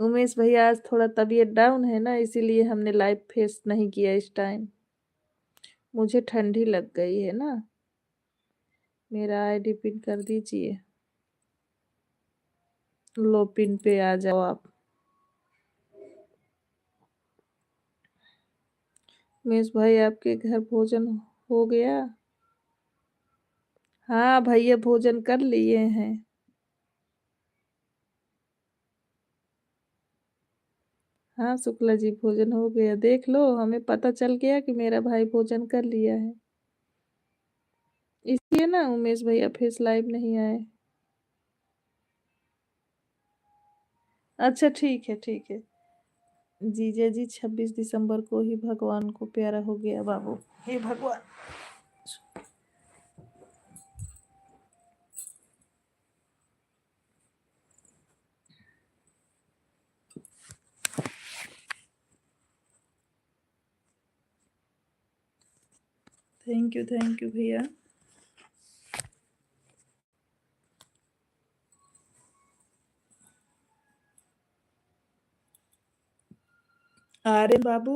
उमेश भैया आज थोड़ा तबीयत डाउन है ना, इसीलिए हमने लाइव फेस नहीं किया इस टाइम। मुझे ठंडी लग गई है ना। मेरा आईडी पिन कर दीजिए। लो पिन पे आ जाओ आप। उमेश भाई आपके घर भोजन हो गया? हाँ भैया भोजन कर लिए हैं। हाँ शुक्ला जी भोजन हो गया, देख लो हमें पता चल गया कि मेरा भाई भोजन कर लिया है, इसलिए ना उमेश भैया फेस लाइव नहीं आए। अच्छा ठीक है ठीक है। जीजा जी 26 दिसंबर को ही भगवान को प्यारा हो गया बाबू। हे भगवान। थैंक यू भैया। अरे बाबू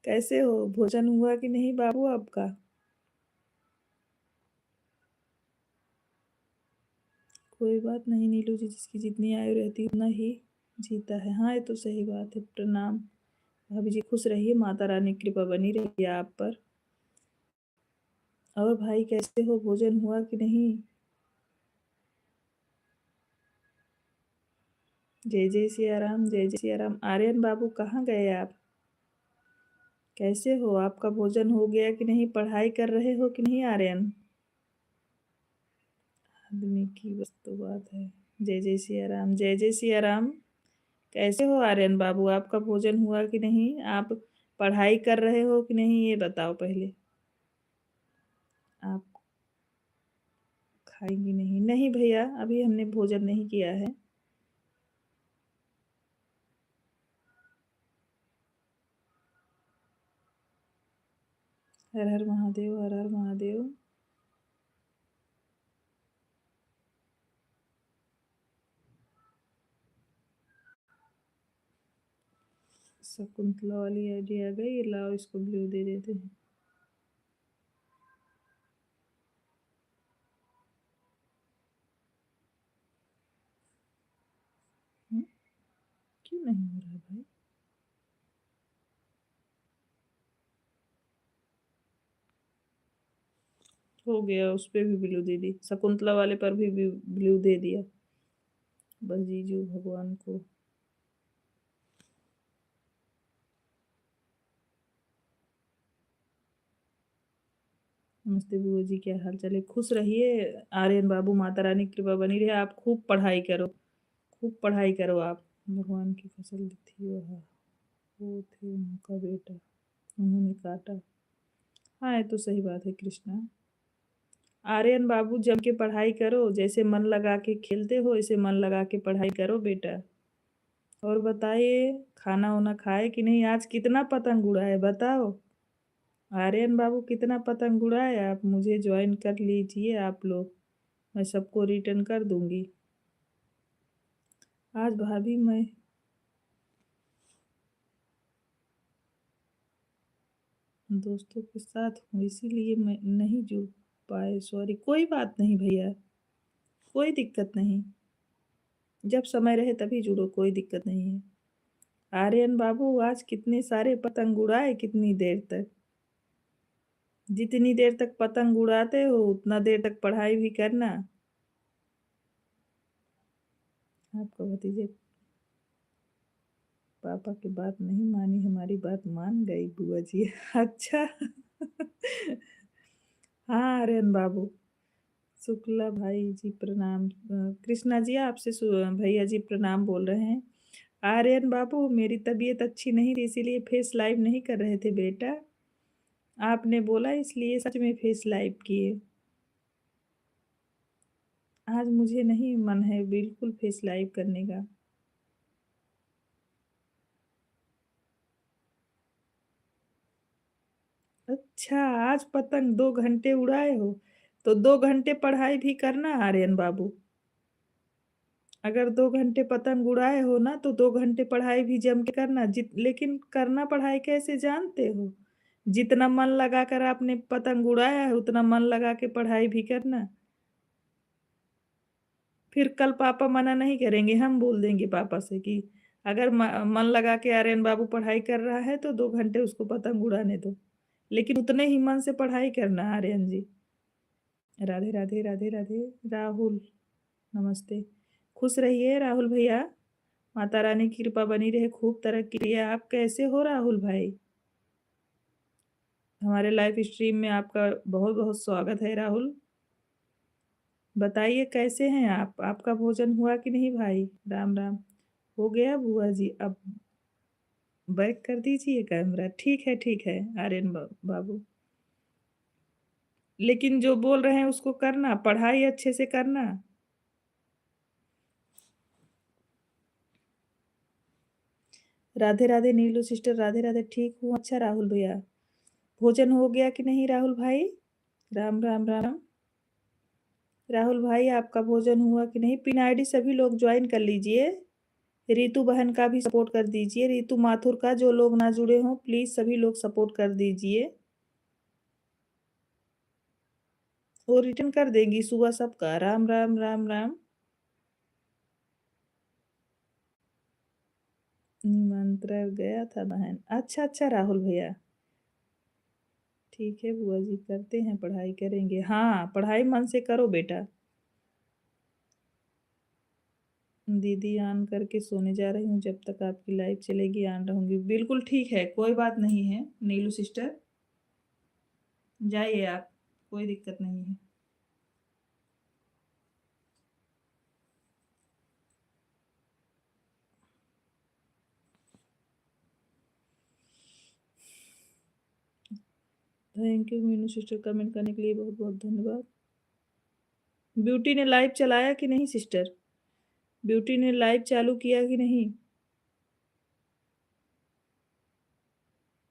कैसे हो, भोजन हुआ कि नहीं बाबू आपका? कोई बात नहीं नीलू जी, जिसकी जितनी आयु रहती है उतना ही जीता है। हाँ ये तो सही बात है। प्रणाम भाभी जी, खुश रहिए, माता रानी की कृपा बनी रही है आप पर। और भाई कैसे हो, भोजन हुआ कि नहीं? जय जय सिया राम, जय जय सिया राम। आर्यन बाबू कहाँ गए आप? कैसे हो, आपका भोजन हो गया कि नहीं? पढ़ाई कर रहे हो कि नहीं आर्यन? आदमी की बस तो बात है। जय जय सिया राम, जय जय सिया राम। कैसे हो आर्यन बाबू, आपका भोजन हुआ कि नहीं? आप पढ़ाई कर रहे हो कि नहीं ये बताओ पहले। आप खाएंगी नहीं? नहीं भैया अभी हमने भोजन नहीं किया है। हर हर महादेव, हर हर महादेव। शकुंतला वाली आइडिया आ गई, लाओ इसको ब्लू दे देते हैं। हम्म, क्यों नहीं हो रहा भाई? हो गया, उस पे भी ब्लू दे दी, शकुंतला वाले पर भी ब्लू दे दिया। बस जीजू भगवान को। नमस्ते बुआ जी, क्या हाल चाल है? खुश रहिए आर्यन बाबू, माता रानी की कृपा बनी रहे। आप खूब पढ़ाई करो, खूब पढ़ाई करो आप। भगवान की फसल थी वह, वो थे उनका बेटा, उन्होंने काटा। हाँ ये तो सही बात है कृष्णा। आर्यन बाबू जम के पढ़ाई करो, जैसे मन लगा के खेलते हो ऐसे मन लगा के पढ़ाई करो बेटा। और बताइए खाना वाना खाए कि नहीं? आज कितना पतंग उड़ाए बताओ। आर्यन बाबू कितना पतंग उड़ाए? आप मुझे ज्वाइन कर लीजिए आप लोग, मैं सबको रिटर्न कर दूंगी। आज भाभी मैं दोस्तों के साथ हूँ इसीलिए मैं नहीं जुड़ पाए, सॉरी। कोई बात नहीं भैया, कोई दिक्कत नहीं, जब समय रहे तभी जुड़ो, कोई दिक्कत नहीं है। आर्यन बाबू आज कितने सारे पतंग उड़ाए, कितनी देर तक? जितनी देर तक पतंग उड़ाते हो उतना देर तक पढ़ाई भी करना। आपका भतीजे पापा की बात नहीं मानी, हमारी बात मान गई बुआ जी। अच्छा। हाँ आर्यन बाबू। शुक्ला भाई जी प्रणाम। कृष्णा जी आपसे भैया जी प्रणाम बोल रहे हैं। आर्यन बाबू मेरी तबीयत अच्छी नहीं थी इसीलिए फेस लाइव नहीं कर रहे थे बेटा, आपने बोला इसलिए सच में फेस लाइव किए। आज मुझे नहीं मन है बिल्कुल फेस लाइव करने का। अच्छा आज पतंग 2 घंटे उड़ाए हो तो 2 घंटे पढ़ाई भी करना आर्यन बाबू। अगर 2 घंटे पतंग उड़ाए हो ना तो 2 घंटे पढ़ाई भी जम के करना। लेकिन करना पढ़ाई कैसे जानते हो? जितना मन लगा कर आपने पतंग उड़ाया है उतना मन लगा के पढ़ाई भी करना। फिर कल पापा मना नहीं करेंगे, हम बोल देंगे पापा से कि अगर मन लगा के आर्यन बाबू पढ़ाई कर रहा है तो 2 घंटे उसको पतंग उड़ाने दो, लेकिन उतने ही मन से पढ़ाई करना आर्यन जी। राधे राधे राधे राधे। राहुल नमस्ते। खुश रहिए राहुल भैया, माता रानी की कृपा बनी रहे, खूब तरक्की रही। आप कैसे हो राहुल भाई? हमारे लाइव स्ट्रीम में आपका बहुत बहुत स्वागत है राहुल। बताइए कैसे हैं आप? आपका भोजन हुआ कि नहीं भाई? राम राम। हो गया बुआ जी, अब बैक कर दीजिए कैमरा। ठीक है आर्यन बाबू, लेकिन जो बोल रहे हैं उसको करना, पढ़ाई अच्छे से करना। राधे राधे नीलू सिस्टर, राधे राधे। ठीक हूँ। अच्छा राहुल भैया, भोजन हो गया कि नहीं राहुल भाई? राम राम राम। राहुल भाई आपका भोजन हुआ कि नहीं? पिन आईडी सभी लोग ज्वाइन कर लीजिए। रितु बहन का भी सपोर्ट कर दीजिए, रितु माथुर का। जो लोग ना जुड़े हों प्लीज सभी लोग सपोर्ट कर दीजिए, वो रिटर्न कर देंगी सुबह सबका। राम राम राम राम। निमंत्रण गया था बहन। अच्छा अच्छा राहुल भैया, ठीक है बुआ जी, करते हैं, पढ़ाई करेंगे। हाँ पढ़ाई मन से करो बेटा। दीदी ऑन करके सोने जा रही हूँ, जब तक आपकी लाइव चलेगी ऑन रहूंगी। बिल्कुल ठीक है, कोई बात नहीं है नीलू सिस्टर, जाइए आप, कोई दिक्कत नहीं है। Thank you Meenu sister, comment करने के लिए बहुत बहुत धन्यवाद। ब्यूटी ने लाइव चलाया कि नहीं सिस्टर? ब्यूटी ने लाइव चालू किया कि नहीं?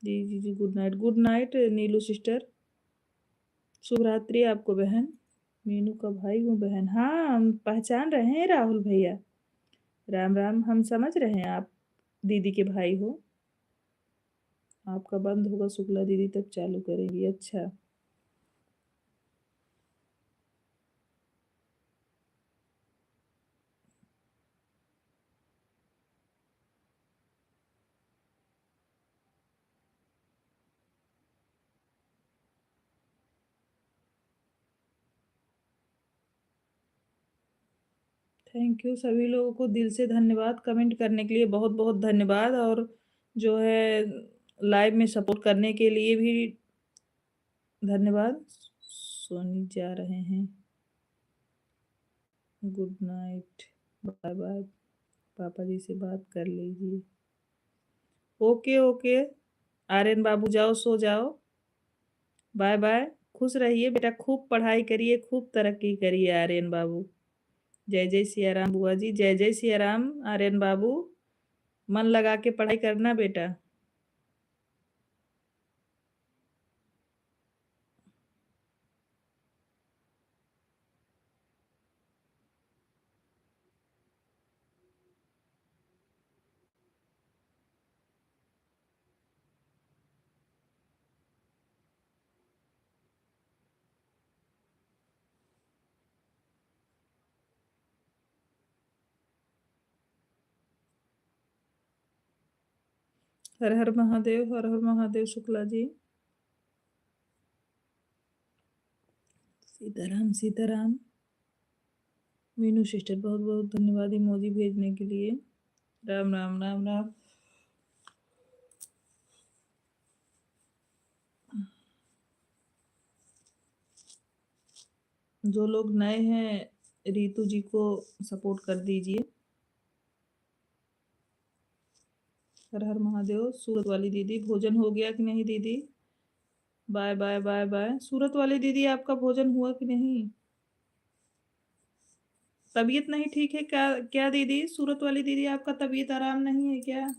जी जी जी, गुड नाइट नीलू सिस्टर, शुभ रात्रि आपको बहन। मीनू का भाई हूँ बहन। हाँ हम पहचान रहे हैं राहुल भैया। राम राम, हम समझ रहे हैं आप दीदी के भाई हो। आपका बंद होगा शुक्ला दीदी तब चालू करेंगी। अच्छा थैंक यू सभी लोगों को दिल से धन्यवाद, कमेंट करने के लिए बहुत बहुत धन्यवाद, और जो है लाइव में सपोर्ट करने के लिए भी धन्यवाद। सोनी जा रहे हैं, गुड नाइट, बाय बाय, पापा जी से बात कर लीजिए। ओके ओके आर्यन बाबू, जाओ सो जाओ, बाय बाय। खुश रहिए बेटा, खूब पढ़ाई करिए, खूब तरक्की करिए आर्यन बाबू। जय जय सिया राम बुआ जी, जय जय सिया राम आर्यन बाबू, मन लगा के पढ़ाई करना बेटा। हर हर महादेव, हर हर महादेव शुक्ला जी। सीताराम सीताराम। मीनू सिस्टर बहुत बहुत धन्यवाद इमोजी भेजने के लिए। राम राम राम राम। जो लोग नए हैं रितु जी को सपोर्ट कर दीजिए। हर हर महादेव। सूरत वाली दीदी, भोजन हो गया कि नहीं दीदी? Bye bye bye bye. Surat वाली दीदी आपका भोजन हुआ कि नहीं? तबीयत नहीं ठीक है क्या? क्या दीदी सूरत वाली दीदी आपका तबीयत आराम नहीं है क्या?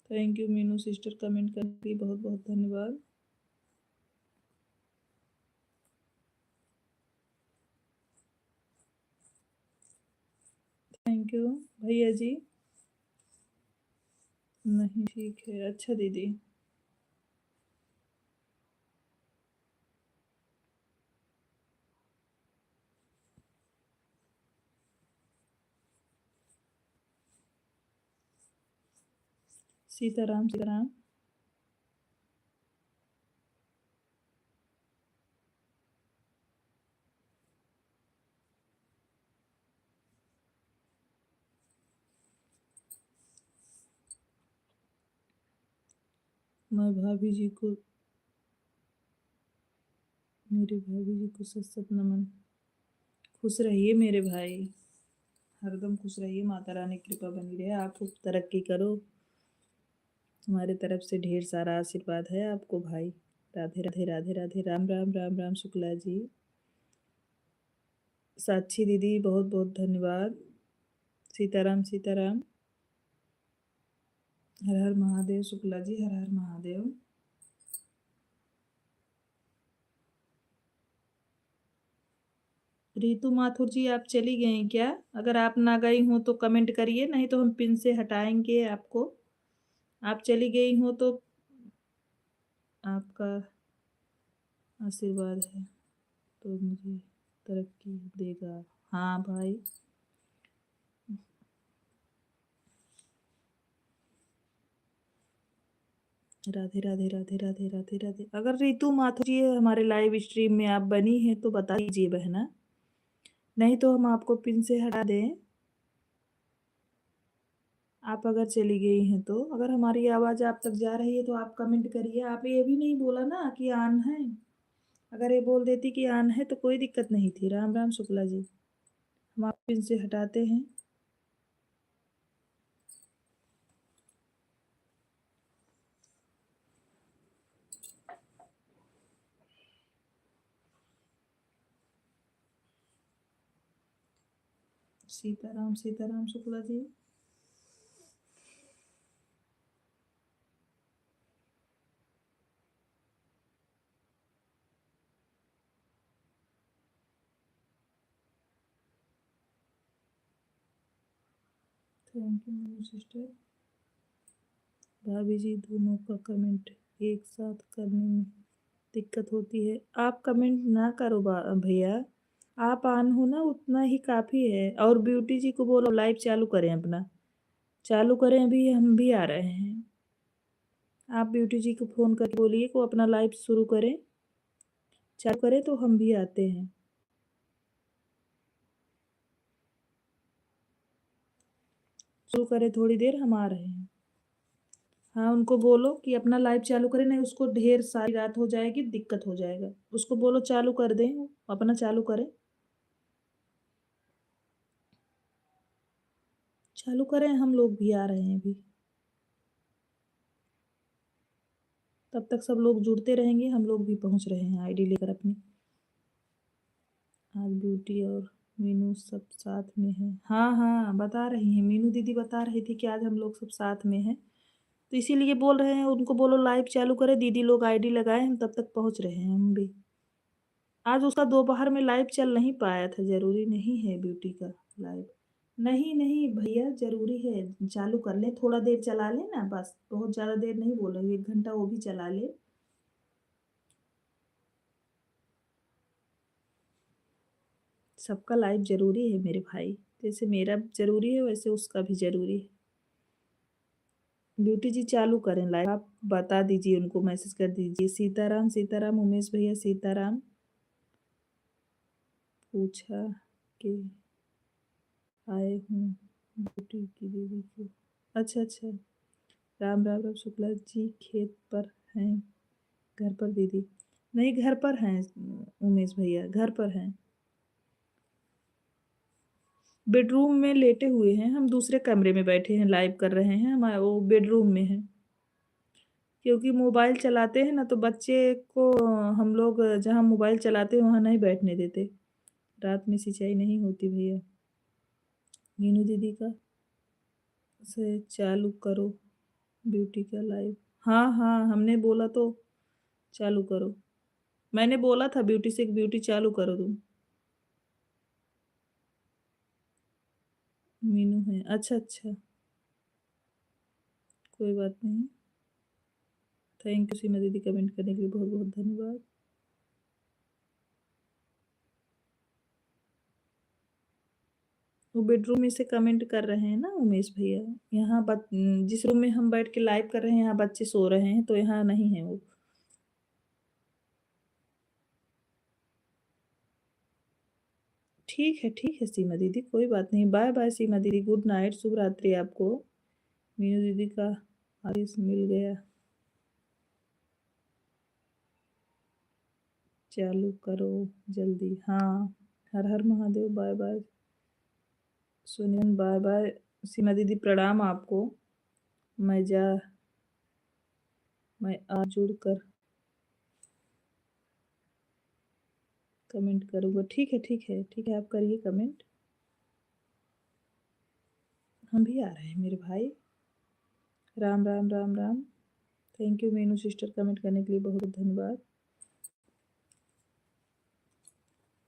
Thank you Meenu sister, comment करने के लिए बहुत बहुत धन्यवाद। थैंक यू भैया जी। नहीं ठीक है। अच्छा दीदी। सीताराम सीताराम। मैं भाभी जी को, मेरे भाभी जी को सत सत नमन। खुश रहिए मेरे भाई, हरदम खुश रहिए, माता रानी की कृपा बनी रहे, आप खूब तरक्की करो। हमारे तरफ से ढेर सारा आशीर्वाद है आपको भाई। राधे राधे राधे राधे, राम राम राम राम शुक्ला जी। साक्षी दीदी बहुत बहुत धन्यवाद। सीताराम सीताराम। हर हर महादेव शुक्ला जी, हर हर महादेव। रितु माथुर जी आप चली गई क्या? अगर आप ना गई हो तो कमेंट करिए, नहीं तो हम पिन से हटाएंगे आपको। आप चली गई हो तो आपका आशीर्वाद है तो मुझे तरक्की देगा। हाँ भाई। राधे राधे राधे राधे राधे राधे। अगर रितु माथुर जी हमारे लाइव स्ट्रीम में आप बनी हैं तो बता दीजिए बहना, नहीं तो हम आपको पिन से हटा दें। आप अगर चली गई हैं तो, अगर हमारी आवाज़ आप तक जा रही है तो आप कमेंट करिए। आप ये भी नहीं बोला ना कि ऑन है। अगर ये बोल देती कि ऑन है तो कोई दिक्कत नहीं थी। राम राम शुक्ला जी। हम आप पिन से हटाते हैं। सीताराम सीताराम शुक्ला जी। थैंक यू मेरी सिस्टर। भाभी जी दोनों का कमेंट एक साथ करने में दिक्कत होती है। आप कमेंट ना करो भैया, आप ऑन हो ना उतना ही काफ़ी है। और ब्यूटी जी को बोलो लाइव चालू करें, अपना चालू करें, अभी हम भी आ रहे हैं। आप ब्यूटी जी को फ़ोन करके बोलिए को अपना लाइव शुरू करें, चालू करें तो हम भी आते हैं। शुरू करें, थोड़ी देर हम आ रहे हैं। हाँ उनको बोलो कि अपना लाइव चालू करें, नहीं उसको ढेर सारी रात हो जाएगी, दिक्कत हो जाएगा। उसको बोलो चालू कर दें, अपना चालू करें। चालू करें, हम लोग भी आ रहे हैं अभी। तब तक सब लोग जुड़ते रहेंगे, हम लोग भी पहुंच रहे हैं आईडी लेकर अपनी। आज ब्यूटी और मीनू सब साथ में हैं। हाँ हाँ बता रही हैं, मीनू दीदी बता रही थी कि आज हम लोग सब साथ में हैं, तो इसीलिए बोल रहे हैं। उनको बोलो लाइव चालू करें, दीदी लोग आईडी लगाए, हम तब तक पहुंच रहे हैं हम भी। आज उसका दोपहर में लाइव चल नहीं पाया था, जरूरी नहीं है ब्यूटी का लाइव। नहीं नहीं भैया जरूरी है, चालू कर ले, थोड़ा देर चला ले ना, बस बहुत ज़्यादा देर नहीं बोलेंगे, 1 घंटा वो भी चला ले। सबका लाइफ ज़रूरी है मेरे भाई, जैसे मेरा ज़रूरी है वैसे उसका भी ज़रूरी है। ब्यूटी जी चालू करें लाइव, आप बता दीजिए उनको, मैसेज कर दीजिए। सीताराम सीताराम उमेश भैया सीताराम। पूछा कि आए हूँ ब्यूटी की दीदी को। अच्छा अच्छा। राम राम राम शुक्ला जी खेत पर हैं, घर पर दीदी? नहीं घर पर हैं उमेश भैया, घर पर हैं। बेडरूम में लेटे हुए हैं, हम दूसरे कमरे में बैठे हैं, लाइव कर रहे हैं, हम वो बेडरूम में हैं। क्योंकि मोबाइल चलाते हैं ना तो बच्चे को हम लोग जहाँ मोबाइल चलाते हैं वहाँ नहीं बैठने देते। रात में सिंचाई नहीं होती भैया। मीनू दीदी का से चालू करो ब्यूटी का लाइव। हाँ हाँ हमने बोला तो चालू करो। मैंने बोला था ब्यूटी से, ब्यूटी चालू करो तुम। मीनू है, अच्छा अच्छा। कोई बात नहीं। थैंक यू सीमा दीदी, कमेंट करने के लिए बहुत बहुत धन्यवाद। वो बेडरूम में से कमेंट कर रहे हैं ना उमेश भैया। यहाँ जिस रूम में हम बैठ के लाइव कर रहे हैं, यहाँ बच्चे सो रहे हैं, तो यहाँ नहीं है वो। ठीक है सीमा दीदी, कोई बात नहीं। बाय बाय सीमा दीदी, गुड नाइट, शुभ रात्रि आपको। मीनू दीदी का आदेश मिल गया, चालू करो जल्दी। हाँ, हर हर महादेव। बाय बाय सुनियन, बाय बाय सीमा दीदी, प्रणाम आपको। मैं आज जुड़ कर कमेंट करूँगा। ठीक है आप करिए कमेंट। हम भी आ रहे हैं मेरे भाई। Ram Ram Ram Ram. Thank you Meenu sister, comment करने के लिए बहुत बहुत धन्यवाद।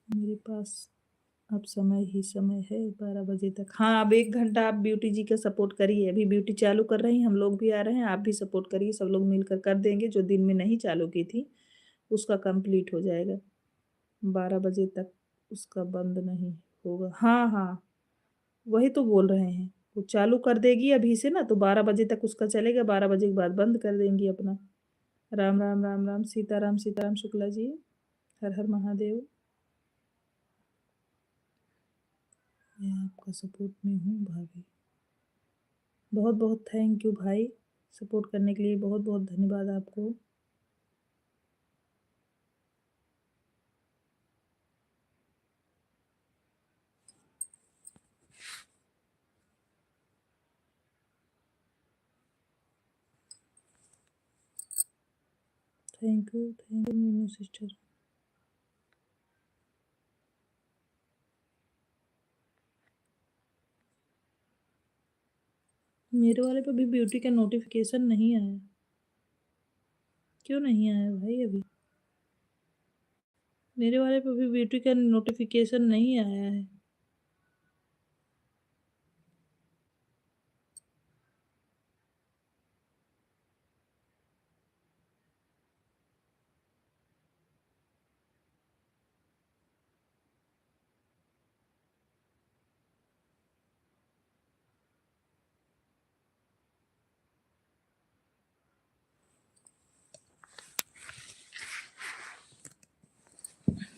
मेरे पास अब समय ही समय है 12 बजे तक। हाँ, अब 1 घंटा आप ब्यूटी जी का सपोर्ट करिए। अभी ब्यूटी चालू कर रही हैं, हम लोग भी आ रहे हैं, आप भी सपोर्ट करिए। सब लोग मिलकर कर देंगे। जो दिन में नहीं चालू की थी उसका कंप्लीट हो जाएगा। 12 बजे तक उसका बंद नहीं होगा। हाँ हाँ, वही तो बोल रहे हैं। वो चालू कर देगी अभी से ना, तो 12 बजे तक उसका चलेगा। 12 बजे के बाद बंद कर देंगी अपना। राम राम राम राम, सीताराम शुक्ला जी, हर हर महादेव। मैं आपका सपोर्ट में हूँ भाभी। बहुत बहुत थैंक यू भाई, सपोर्ट करने के लिए बहुत बहुत धन्यवाद आपको। Thank you Meenu sister. मेरे वाले पे भी ब्यूटी का नोटिफिकेशन नहीं आया। क्यों नहीं आया भाई अभी? मेरे वाले पे भी ब्यूटी का नोटिफिकेशन नहीं आया है।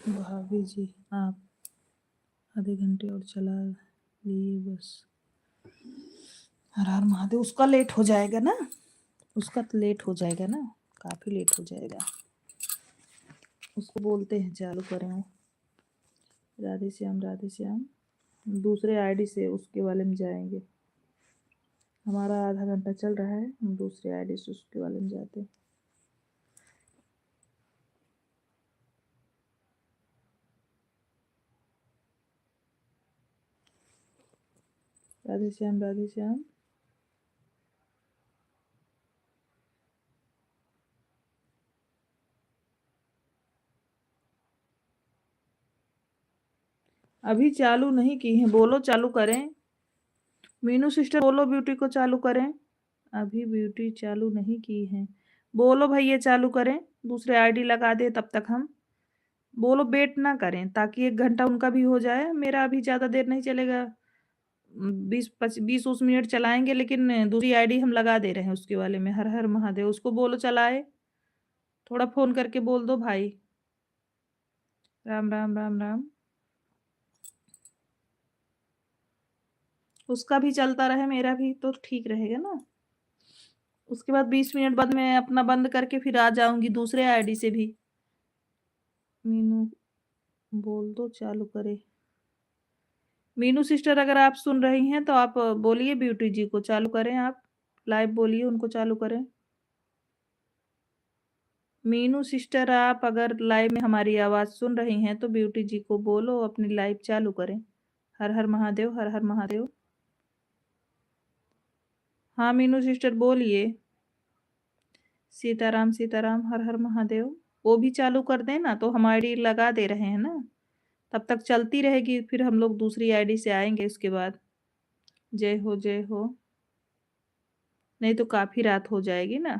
भाभी जी, आप आधे घंटे और चला लिए बस। हर हर महादेव। उसका लेट हो जाएगा ना, उसका तो लेट हो जाएगा ना, काफ़ी लेट हो जाएगा। उसको बोलते हैं चालू करें वो। राधे श्याम। दूसरे आईडी से उसके वाले में जाएंगे। हमारा आधा घंटा चल रहा है, हम दूसरे आईडी से उसके वाले में जाते हैं। राधे श्याम। अभी चालू नहीं की है, बोलो चालू करें। मीनू सिस्टर बोलो ब्यूटी को चालू करें। अभी ब्यूटी चालू नहीं की है, बोलो भैया चालू करें। दूसरे आईडी लगा दे तब तक हम। बोलो वेट ना करें, ताकि 1 घंटा उनका भी हो जाए। मेरा अभी ज़्यादा देर नहीं चलेगा। 20-20 चलाएंगे, लेकिन दूसरी आईडी हम लगा दे रहे हैं उसके वाले में। हर हर महादेव। उसको बोलो चलाए, थोड़ा फोन करके बोल दो भाई। राम राम राम राम। उसका भी चलता रहे, मेरा भी, तो ठीक रहेगा ना। उसके बाद 20 मिनट बाद मैं अपना बंद करके फिर आ जाऊंगी दूसरे आईडी से भी। मीनू बोल दो चालू करे। मीनू सिस्टर अगर आप सुन रही हैं तो आप बोलिए ब्यूटी जी को चालू करें। आप लाइव बोलिए, उनको चालू करें। मीनू सिस्टर, आप अगर लाइव में हमारी आवाज़ सुन रही हैं तो ब्यूटी जी को बोलो अपनी लाइव चालू करें। हर हर महादेव, हर हर महादेव। हाँ मीनू सिस्टर बोलिए। सीताराम, हर हर महादेव। वो भी चालू कर दें ना, तो हम आईडी लगा दे रहे हैं ना, तब तक चलती रहेगी। फिर हम लोग दूसरी आईडी से आएंगे उसके बाद। जय हो जय हो। नहीं तो काफ़ी रात हो जाएगी ना।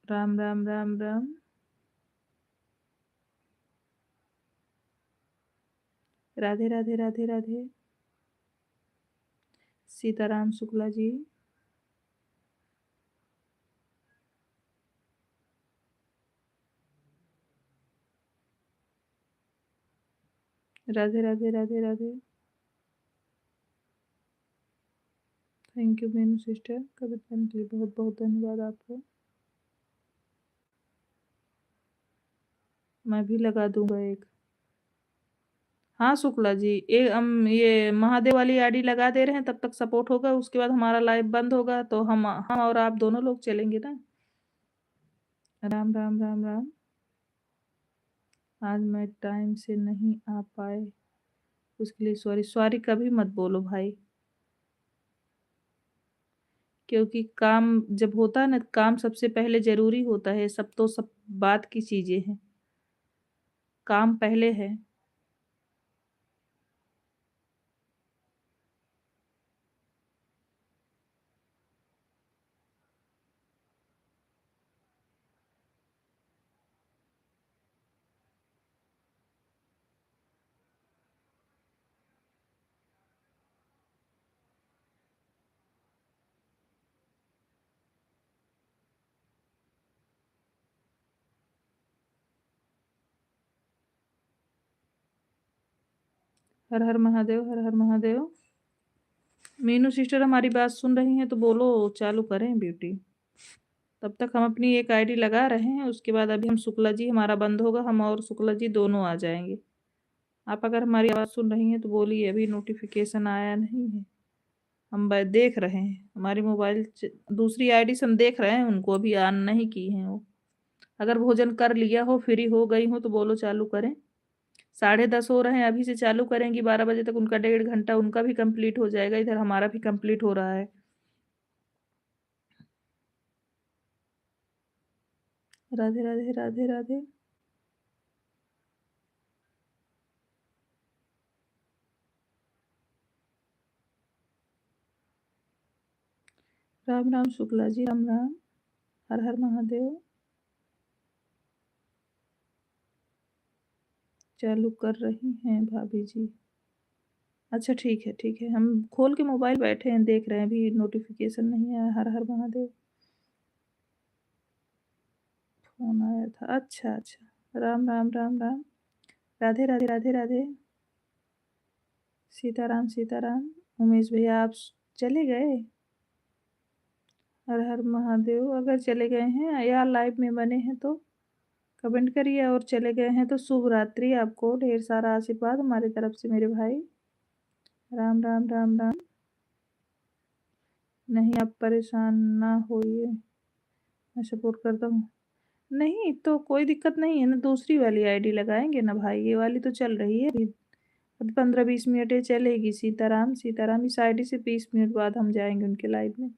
Ram, Ram, Ram, Ram. Radhe, Radhe, Radhe, Radhe. Sitaram Shukla ji. Radhe, Radhe, Radhe, Radhe. Thank you Meenu sister, Kavita के लिए बहुत-बहुत धन्यवाद आपको। मैं भी लगा दूँगा एक। हाँ, शुक्ला जी, ये महादेव वाली आईडी लगा दे रहे हैं, तब तक सपोर्ट होगा, उसके बाद हमारा लाइव बंद होगा, तो हम और आप दोनों लोग चलेंगे ना। राम, राम, राम, राम। आज मैं टाइम से नहीं आ पाए, उसके लिए सॉरी। सॉरी कभी मत बोलो भाई, क्योंकि काम जब होता है ना, काम सबसे पहले ज़रूरी होता है, सब तो सब बात की चीज़ें हैं। काम पहले है। हर हर महादेव, हर हर महादेव। मीनू सिस्टर हमारी बात सुन रही हैं तो बोलो, चालू करें ब्यूटी। तब तक हम अपनी एक आईडी लगा रहे हैं, उसके बाद अभी हम शुक्ला जी हमारा बंद होगा, हम और शुक्ला जी दोनों आ जाएंगे। आप अगर हमारी आवाज़ सुन रही हैं तो बोलिए, अभी नोटिफिकेशन आया नहीं है। हम देख रहे हैं हमारी मोबाइल दूसरी आईडी से हम देख रहे हैं, उनको अभी ऑन नहीं की हैं वो। अगर भोजन कर लिया हो, फ्री हो गई हो तो बोलो चालू करें। 10:30 हो रहे हैं, अभी से चालू करेंगी 12 बजे तक, उनका 1.5 घंटा उनका भी कंप्लीट हो जाएगा, इधर हमारा भी कंप्लीट हो रहा है। राधे राधे राधे राधे। राम राम शुक्ला जी, राम राम। हर हर महादेव। चालू कर रही हैं भाभी जी। अच्छा ठीक है ठीक है, हम खोल के मोबाइल बैठे हैं, देख रहे हैं, अभी नोटिफिकेशन नहीं आया। हर हर महादेव। फोन आया था, अच्छा अच्छा। राम राम राम राम। राधे राधे राधे राधे। सीताराम सीताराम। उमेश भैया आप चले गए। हर हर महादेव। अगर चले गए हैं या लाइव में बने हैं तो कमेंट करिए, और चले गए हैं तो शुभ रात्रि, आपको ढेर सारा आशीर्वाद हमारी तरफ से मेरे भाई। राम राम राम राम। नहीं आप परेशान ना होइए, मैं सपोर्ट करता हूँ। नहीं तो कोई दिक्कत नहीं है ना, दूसरी वाली आईडी लगाएंगे ना भाई, ये वाली तो चल रही है अभी। 15-20 मिनट ये चलेगी। सीताराम सीताराम, इस आईडी से 20 मिनट बाद हम जाएंगे उनके लाइव में।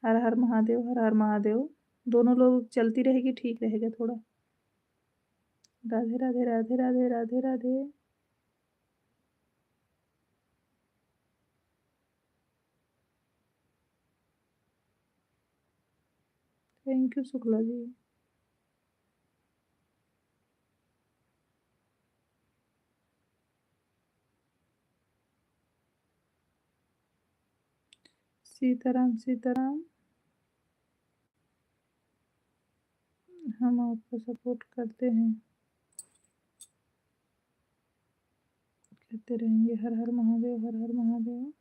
हर हर महादेव, हर हर महादेव। दोनों लोग चलती रहेगी, ठीक रहेगा थोड़ा। राधे राधे राधे राधे राधे राधे। Thank you Shukla ji. सीताराम सीताराम। हम आपको सपोर्ट करते हैं, करते रहेंगे। हर हर महादेव, हर हर महादेव।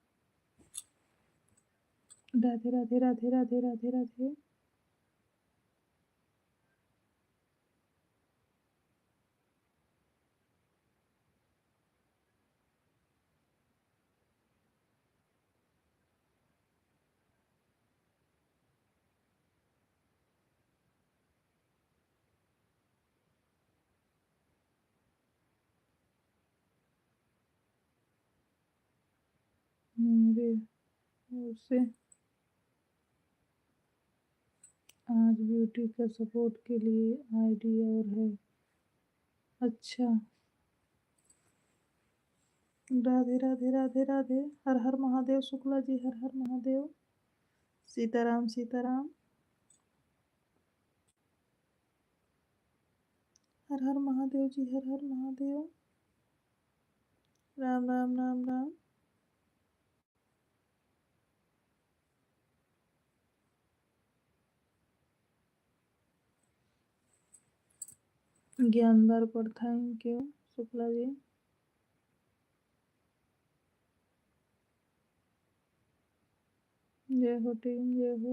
राधे राधे राधे राधे राधे राधे। मेरे ओर से आज ब्यूटी का सपोर्ट के लिए आईडी और है। अच्छा राधे राधे राधे राधे। हर हर महादेव शुक्ला जी, हर हर महादेव। सीताराम सीताराम। हर हर महादेव जी, हर हर महादेव। राम राम राम राम। ज्ञानदार पर थैंक यू शुक्ला जी। जय हो टीम, जय हो।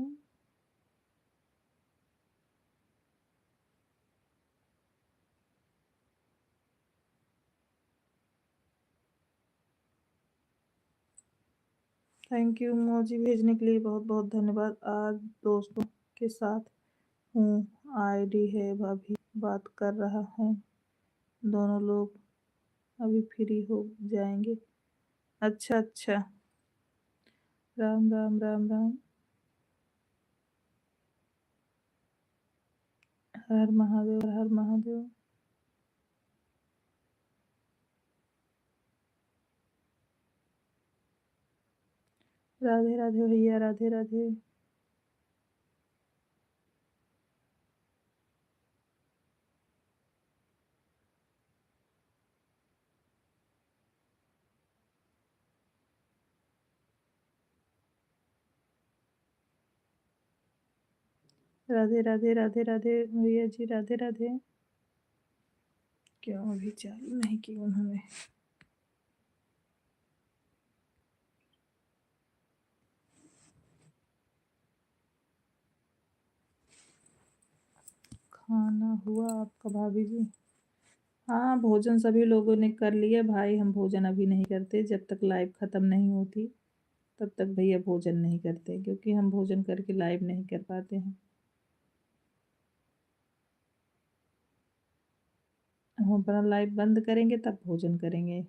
थैंक यू मोजी भेजने के लिए, बहुत बहुत धन्यवाद। आज दोस्तों के साथ हूँ, आईडी है भाभी, बात कर रहा है। दोनों लोग अभी फ्री हो जाएंगे। अच्छा अच्छा। राम राम राम राम। हर हर महादेव, हर हर महादेव। राधे राधे भैया, राधे राधे। राधे राधे राधे राधे भैया जी, राधे राधे। क्यों अभी चालू नहीं की उन्होंने? खाना हुआ आपका भाभी जी? हाँ, भोजन सभी लोगों ने कर लिया भाई। हम भोजन अभी नहीं करते, जब तक लाइव खत्म नहीं होती तब तक भैया भोजन नहीं करते, क्योंकि हम भोजन करके लाइव नहीं कर पाते हैं। हम अपना लाइव बंद करेंगे तब भोजन करेंगे।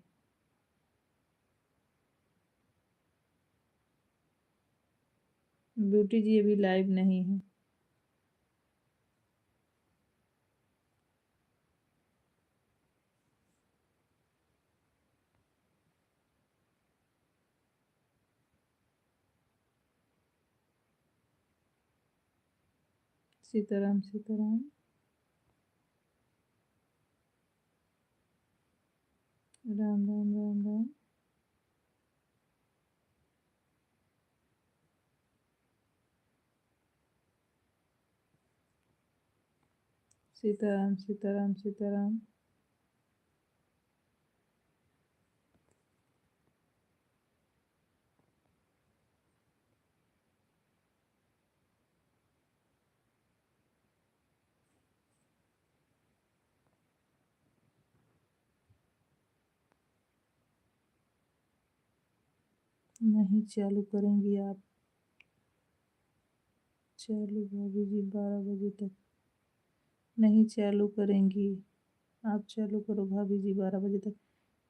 ब्यूटी जी अभी लाइव नहीं है। सीताराम सीताराम। राम राम राम राम। सीताराम सीताराम सीताराम। नहीं चालू करेंगी आप? चालू भाभी जी 12 बजे तक नहीं चालू करेंगी? आप चालू करो भाभी जी 12 बजे तक।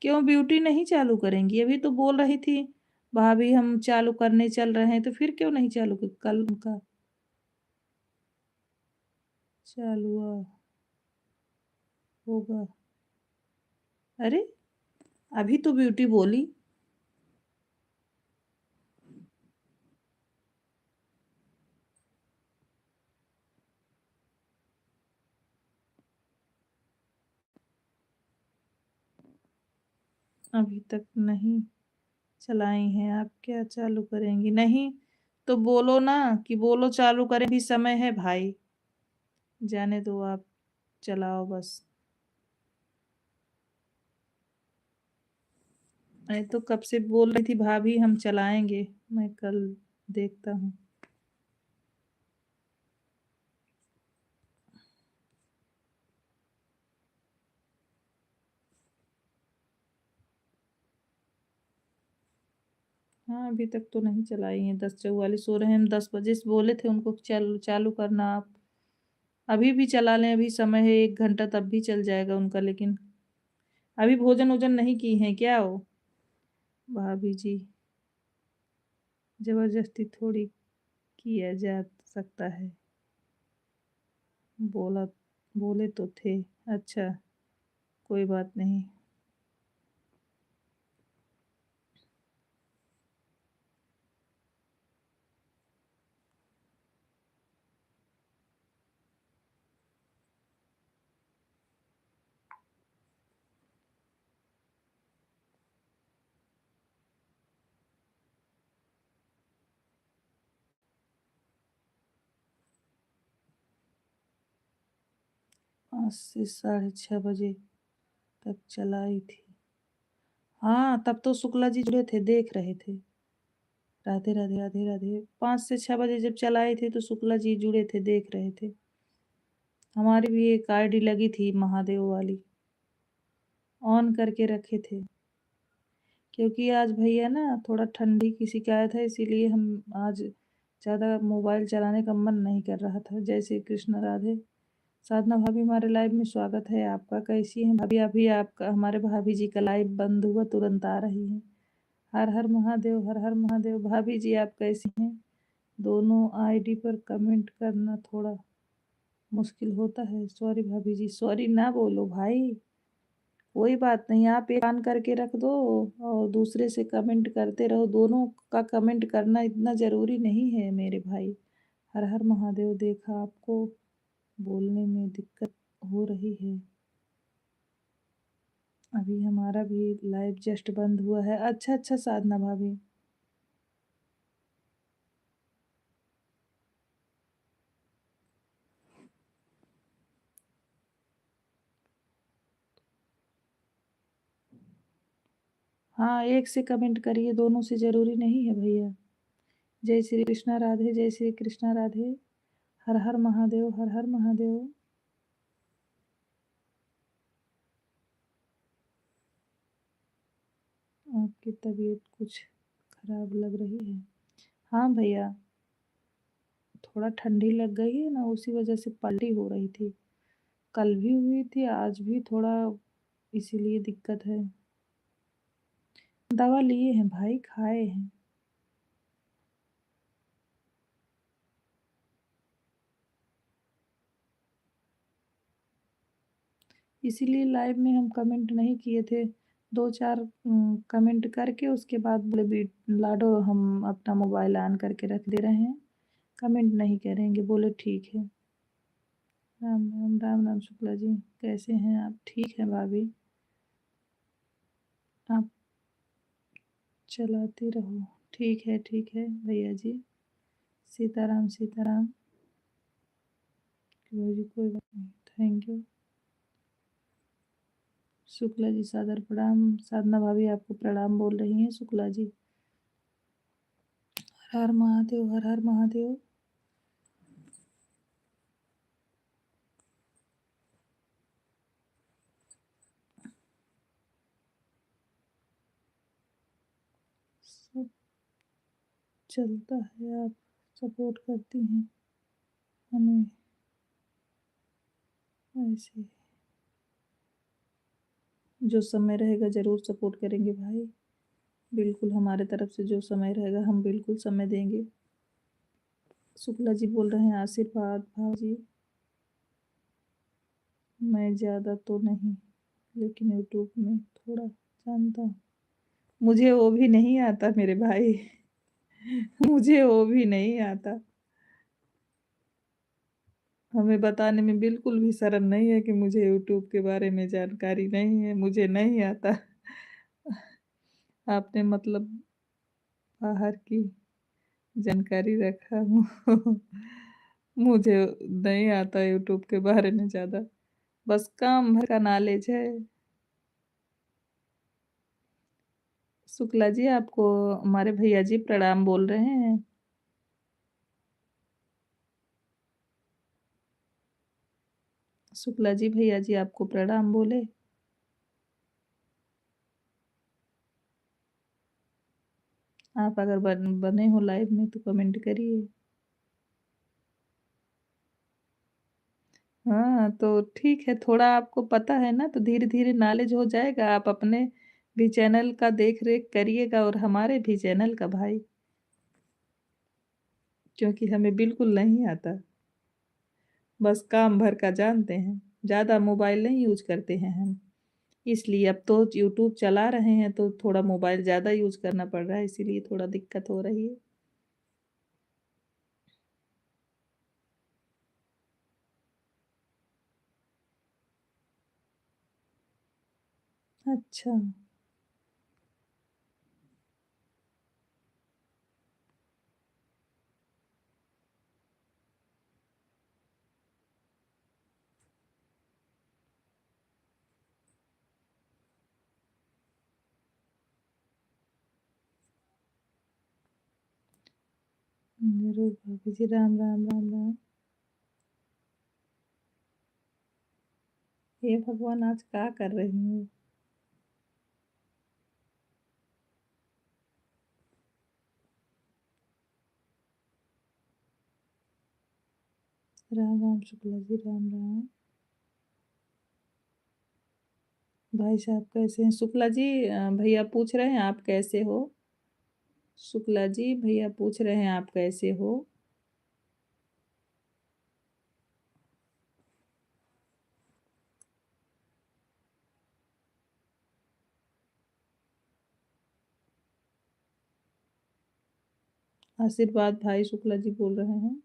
क्यों ब्यूटी नहीं चालू करेंगी? अभी तो बोल रही थी भाभी हम चालू करने चल रहे हैं, तो फिर क्यों नहीं चालू कल उनका चालू होगा? अरे अभी तो ब्यूटी बोली। अभी तक नहीं चलाई हैं, आप क्या चालू करेंगी? नहीं तो बोलो ना, कि बोलो चालू करें, भी समय है भाई। जाने दो आप, चलाओ बस। मैं तो कब से बोल रही थी भाभी हम चलाएंगे, मैं कल देखता हूँ। हाँ अभी तक तो नहीं चलाई है। 10:44 हो रहे हैं, हम 10 बजे से बोले थे उनको चालू करना आप। अभी भी चला लें, अभी समय है 1 घंटा, तब भी चल जाएगा उनका। लेकिन अभी भोजन वोजन नहीं की हैं क्या वो भाभी जी? जबरदस्ती थोड़ी किया जा सकता है। बोला, बोले तो थे। अच्छा, कोई बात नहीं। 5 से 6:30 बजे तक चलाई थी। हाँ, तब तो शुक्ला जी जुड़े थे, देख रहे थे। राधे, राधे, राधे, राधे। 5 से 6 बजे जब चलाई थी तो शुक्ला जी जुड़े थे, देख रहे थे। हमारी भी एक आईडी लगी थी महादेव वाली, ऑन करके रखे थे। क्योंकि आज भैया ना थोड़ा ठंडी की शिकायत है, इसीलिए हम आज ज़्यादा मोबाइल चलाने का मन नहीं कर रहा था। जय श्री कृष्ण, राधे। साधना भाभी, हमारे लाइव में स्वागत है आपका। कैसी हैं भाभी? अभी आपका, हमारे भाभी जी का लाइव बंद हुआ, तुरंत आ रही हैं। हर हर महादेव, हर हर महादेव। भाभी जी आप कैसी हैं? दोनों आईडी पर कमेंट करना थोड़ा मुश्किल होता है। सॉरी भाभी जी, सॉरी ना बोलो भाई, कोई बात नहीं। आप एक ऑन करके रख दो और दूसरे से कमेंट करते रहो। दोनों का कमेंट करना इतना ज़रूरी नहीं है मेरे भाई। हर हर महादेव। देखा, आपको बोलने में दिक्कत हो रही है। अभी हमारा भी लाइव जस्ट बंद हुआ है। अच्छा अच्छा साधना भाभी। हाँ, एक से कमेंट करिए, दोनों से ज़रूरी नहीं है भैया। जय श्री कृष्णा, राधे। जय श्री कृष्णा, राधे। हर हर महादेव, हर हर महादेव। आपकी तबीयत कुछ खराब लग रही है। हाँ भैया, थोड़ा ठंडी लग गई है ना, उसी वजह से पलटी हो रही थी। कल भी हुई थी, आज भी थोड़ा, इसीलिए दिक्कत है। दवा लिए हैं भाई, खाए हैं। इसीलिए लाइव में हम कमेंट नहीं किए थे। 2-4 कमेंट करके उसके बाद बोले बी लाडो हम अपना मोबाइल ऑन करके रख दे रहे हैं, कमेंट नहीं करेंगे। बोले ठीक है। राम राम, राम राम शुक्ला जी, कैसे हैं आप? ठीक है भाभी, आप चलाती रहो। ठीक है भैया जी। सीताराम सीताराम। कोई कोई बात नहीं, थैंक यू। शुक्ला जी सादर प्रणाम। साधना भाभी आपको प्रणाम बोल रही हैं शुक्ला जी। हर हर महादेव, हर हर महादेव। सब चलता है, आप सपोर्ट करती हैं हमें ऐसे। जो समय रहेगा ज़रूर सपोर्ट करेंगे भाई, बिल्कुल। हमारे तरफ से जो समय रहेगा हम बिल्कुल समय देंगे। शुक्ला जी बोल रहे हैं आशीर्वाद भाजी। मैं ज़्यादा तो नहीं, लेकिन यूट्यूब में थोड़ा जानता हूँ। मुझे वो भी नहीं आता मेरे भाई। मुझे वो भी नहीं आता। हमें बताने में बिल्कुल भी शर्म नहीं है कि मुझे यूट्यूब के बारे में जानकारी नहीं है, मुझे नहीं आता। आपने मतलब बाहर की जानकारी रखा हूँ। मुझे नहीं आता यूट्यूब के बारे में ज़्यादा, बस काम भर का नॉलेज है। शुक्ला जी आपको हमारे भैया जी प्रणाम बोल रहे हैं। शुक्ला जी भैया जी आपको प्रणाम बोले। आप अगर बने हो लाइव में तो कमेंट करिए। हाँ, तो ठीक है, थोड़ा आपको पता है ना, तो धीरे-धीरे नॉलेज हो जाएगा। आप अपने भी चैनल का देख-रेख करिएगा और हमारे भी चैनल का भाई, क्योंकि हमें बिल्कुल नहीं आता। बस काम भर का जानते हैं, ज़्यादा मोबाइल नहीं यूज़ करते हैं हम। इसलिए अब तो यूट्यूब चला रहे हैं तो थोड़ा मोबाइल ज़्यादा यूज़ करना पड़ रहा है, इसीलिए थोड़ा दिक्कत हो रही है। अच्छा। जरूर भाभी जी, राम राम राम राम। हे भगवान, आज क्या कर रही हूँ? राम राम शुक्ला जी, राम राम। भाई साहब कैसे हैं? शुक्ला जी, भैया पूछ रहे हैं आप कैसे हो? शुक्ला जी, भैया पूछ रहे हैं आप कैसे हो? आशीर्वाद भाई शुक्ला जी बोल रहे हैं।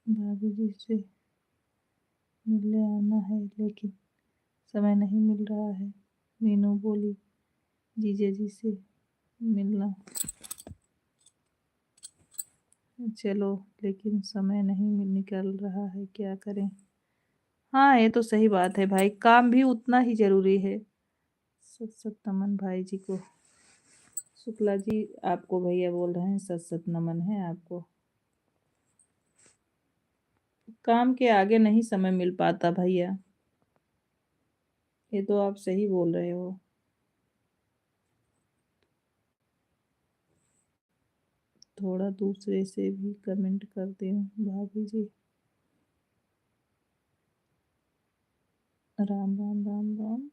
भाभी जी से मिलने आना है लेकिन समय नहीं मिल रहा है। मीनू बोली जीजा जी से मिलना। चलो, लेकिन समय नहीं निकल रहा है, क्या करें? हाँ, ये तो सही बात है भाई, काम भी उतना ही जरूरी है। सत सत नमन भाई जी को। शुक्ला जी, आपको भैया बोल रहे हैं सत सत नमन है आपको। काम के आगे नहीं समय मिल पाता भैया। ये तो आप सही बोल रहे हो। थोड़ा दूसरे से भी कमेंट करती हूँ भाभी जी। राम राम राम राम।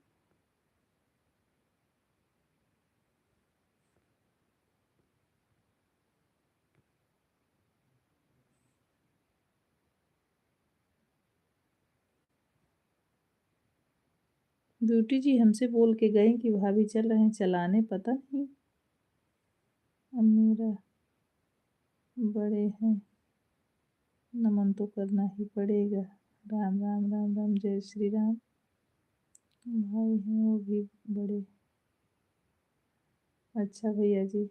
ब्यूटी जी हमसे बोल के गए कि भाभी चल रहे हैं चलाने, पता नहीं। अब मेरा बड़े हैं, नमन तो करना ही पड़ेगा। राम राम राम राम, जय श्री राम। भाई हैं वो भी बड़े। अच्छा भैया जी।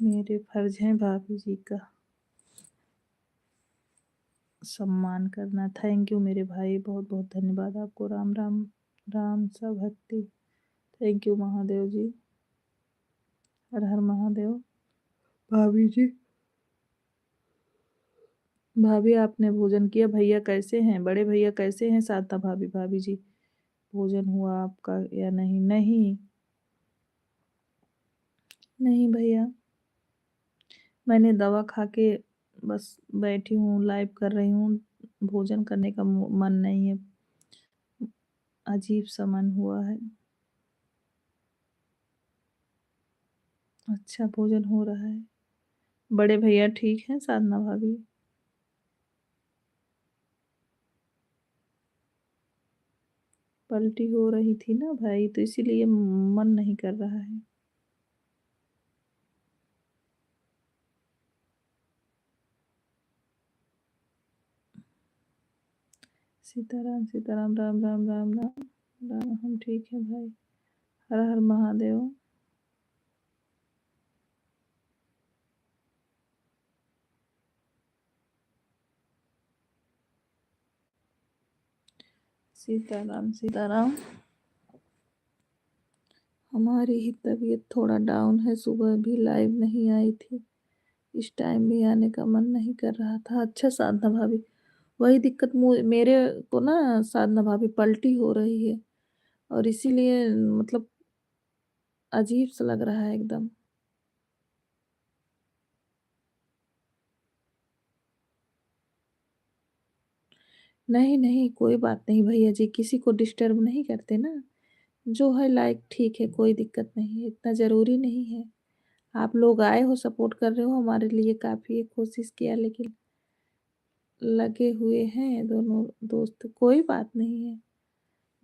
मेरे फर्ज हैं भाभी जी का सम्मान करना। थैंक यू मेरे भाई, बहुत बहुत धन्यवाद आपको। राम राम राम सा भक्ति। थैंक यू महादेव जी। हर हर महादेव। भाभी जी, भाभी आपने भोजन किया? भैया कैसे हैं? बड़े भैया कैसे हैं? साता भाभी, भाभी जी भोजन हुआ आपका या नहीं? नहीं, नहीं भैया, मैंने दवा खा के बस बैठी हूँ, लाइव कर रही हूँ। भोजन करने का मन नहीं है, अजीब सा मन हुआ है। अच्छा, भोजन हो रहा है। बड़े भैया ठीक हैं? साधना भाभी पलटी हो रही थी ना भाई, तो इसीलिए मन नहीं कर रहा है। सीताराम सीताराम, राम राम राम राम राम। हम ठीक है भाई। हर हर महादेव। सीताराम सीताराम। हमारी ही तबीयत थोड़ा डाउन है, सुबह भी लाइव नहीं आई थी, इस टाइम भी आने का मन नहीं कर रहा था। अच्छा साधना भाभी, वही दिक्कत मेरे को ना साधना भाभी, पलटी हो रही है और इसीलिए मतलब अजीब सा लग रहा है एकदम। नहीं नहीं, कोई बात नहीं भैया जी, किसी को डिस्टर्ब नहीं करते ना। जो है लाइक ठीक है, कोई दिक्कत नहीं है, इतना ज़रूरी नहीं है। आप लोग आए हो, सपोर्ट कर रहे हो, हमारे लिए काफ़ी है। कोशिश किया लेकिन लगे हुए हैं दोनों दोस्त, कोई बात नहीं है।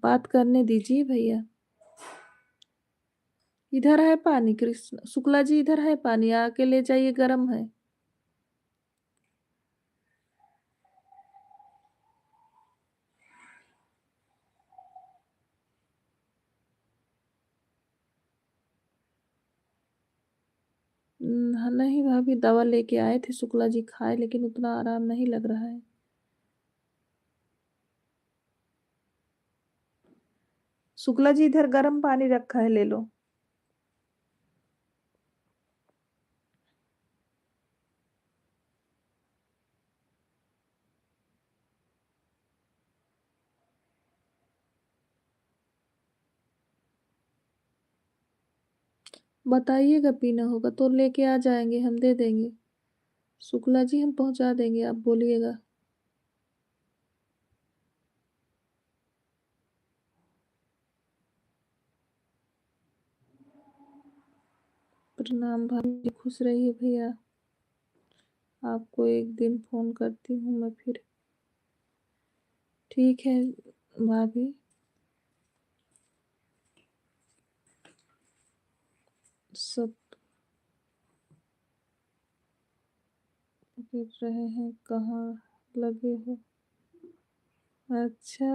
बात करने दीजिए भैया। इधर है पानी, कृष्ण शुक्ला जी इधर है पानी, आके ले जाइए, गर्म है। हाँ, नहीं भाभी दवा लेके आए थे शुक्ला जी खाए लेकिन उतना आराम नहीं लग रहा है। शुक्ला जी इधर गर्म पानी रखा है ले लो। बताइएगा पीना होगा तो लेके आ जाएँगे हम दे देंगे। शुक्ला जी हम पहुँचा देंगे आप बोलिएगा। प्रणाम भाभी खुश रहिए भैया। आपको एक दिन फ़ोन करती हूँ मैं फिर। ठीक है भाभी। सब गिर रहे हैं, कहाँ लगे हो? अच्छा,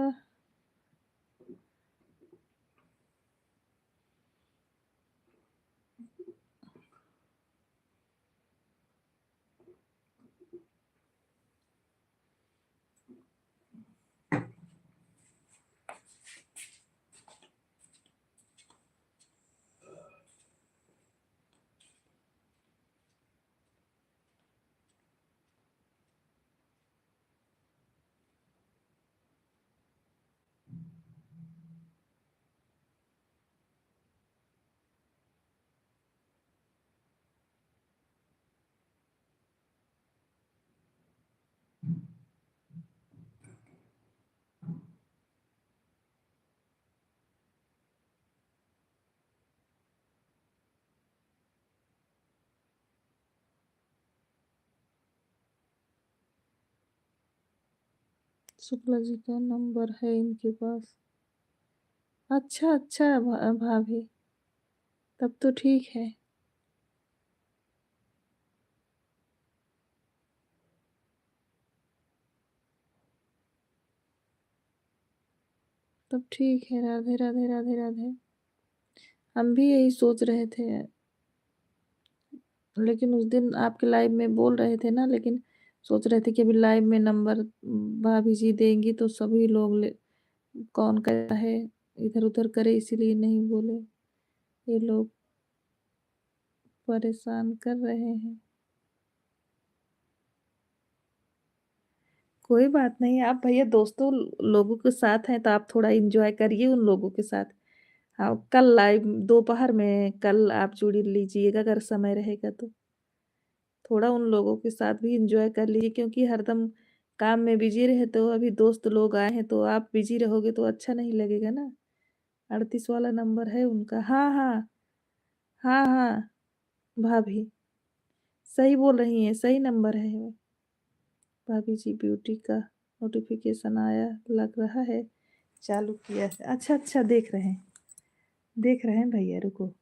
शुक्ला जी का नंबर है इनके पास। अच्छा, अच्छा भाभी, तब तो ठीक है। तब ठीक है, राधे, राधे, राधे, राधे। हम भी यही सोच रहे थे, लेकिन उस दिन आपके लाइव में बोल रहे थे ना, लेकिन सोच रहे थे कि अभी लाइव में नंबर भाभी जी देंगी तो सभी लोग ले कौन करता है, इधर-उधर करे इसीलिए नहीं बोले। ये लोग परेशान कर रहे हैं। कोई बात नहीं, आप भैया दोस्तों लोगों के साथ हैं तो आप थोड़ा एन्जॉय करिए उन लोगों के साथ। हाँ, कल लाइव दोपहर में कल आप जुड़ लीजिएगा अगर समय रहेगा तो। थोड़ा उन लोगों के साथ भी एन्जॉय कर लीजिए क्योंकि हरदम काम में बिज़ी रहते हो, अभी दोस्त लोग आए हैं तो आप बिज़ी रहोगे तो अच्छा नहीं लगेगा ना। 38 वाला नंबर है उनका। हाँ, हाँ। हाँ, हाँ, भाभी। सही बोल रही हैं, सही नंबर है वो। भाभी जी ब्यूटी का नोटिफ़िकेशन आया, लग रहा है चालू किया है। अच्छा, अच्छा देख रहे हैं भैया रुको।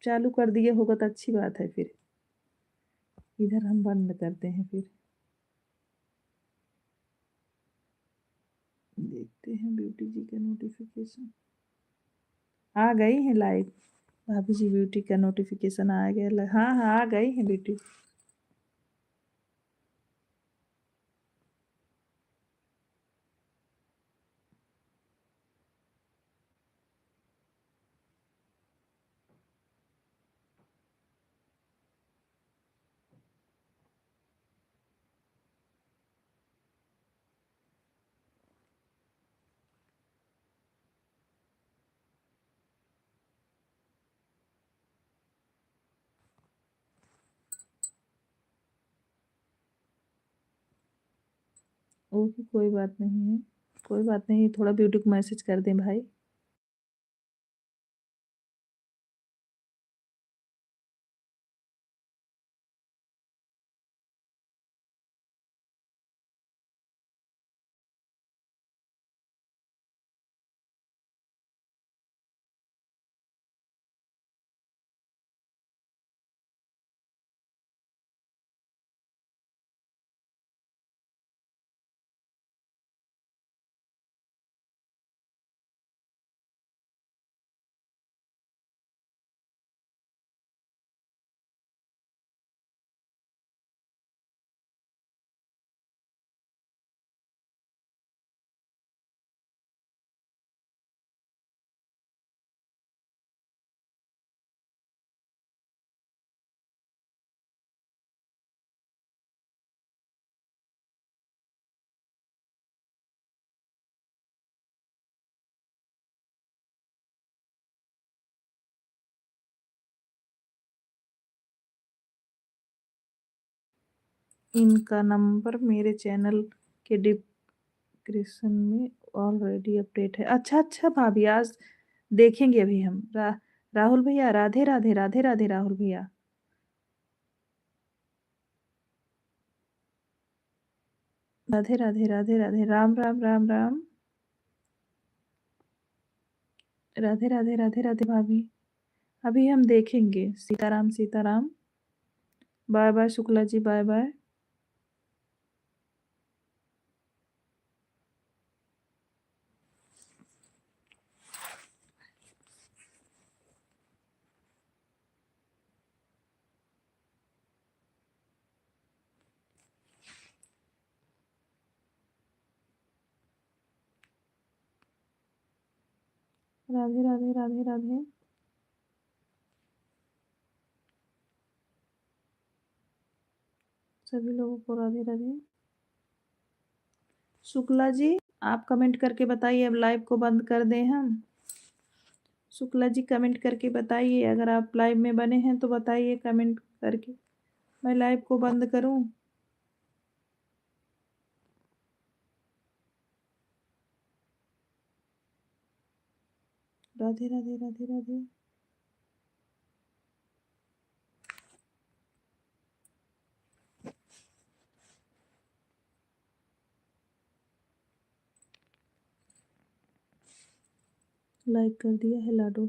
चालू कर दिए होगा तो अच्छी बात है फिर। इधर हम बंद करते हैं फिर। देखते हैं ब्यूटी जी का नोटिफ़िकेशन। आ गई हैं लाइव। भाभी जी ब्यूटी का नोटिफ़िकेशन आ गया हाँ, हाँ, आ गई हैं ब्यूटी। ओके कोई बात नहीं है। कोई बात नहीं, थोड़ा ब्यूटी को मैसेज कर दें भाई। इनका नंबर मेरे चैनल के डिस्क्रिप्शन में ऑलरेडी अपडेट है। अच्छा अच्छा भाभी, आज देखेंगे अभी हम। राहुल भैया, राधे राधे राधे राधे राहुल भैया। राधे राधे राधे राधे, राम राम राम राम। राधे राधे राधे राधे भाभी। अभी हम देखेंगे। Sitaram Sitaram. Bye bye Shukla ji, bye bye. Radhe Radhe Radhe Radhe. सभी लोगों को राधे राधे। शुक्ला जी, आप कमेंट करके बताइए, अब लाइव को बंद कर दें हम। शुक्ला जी कमेंट करके बताइए, अगर आप लाइव में बने हैं तो बताइए कमेंट करके, मैं लाइव को बंद करूं। राधे राधे राधे राधे। लाइक कर दिया है लाडो।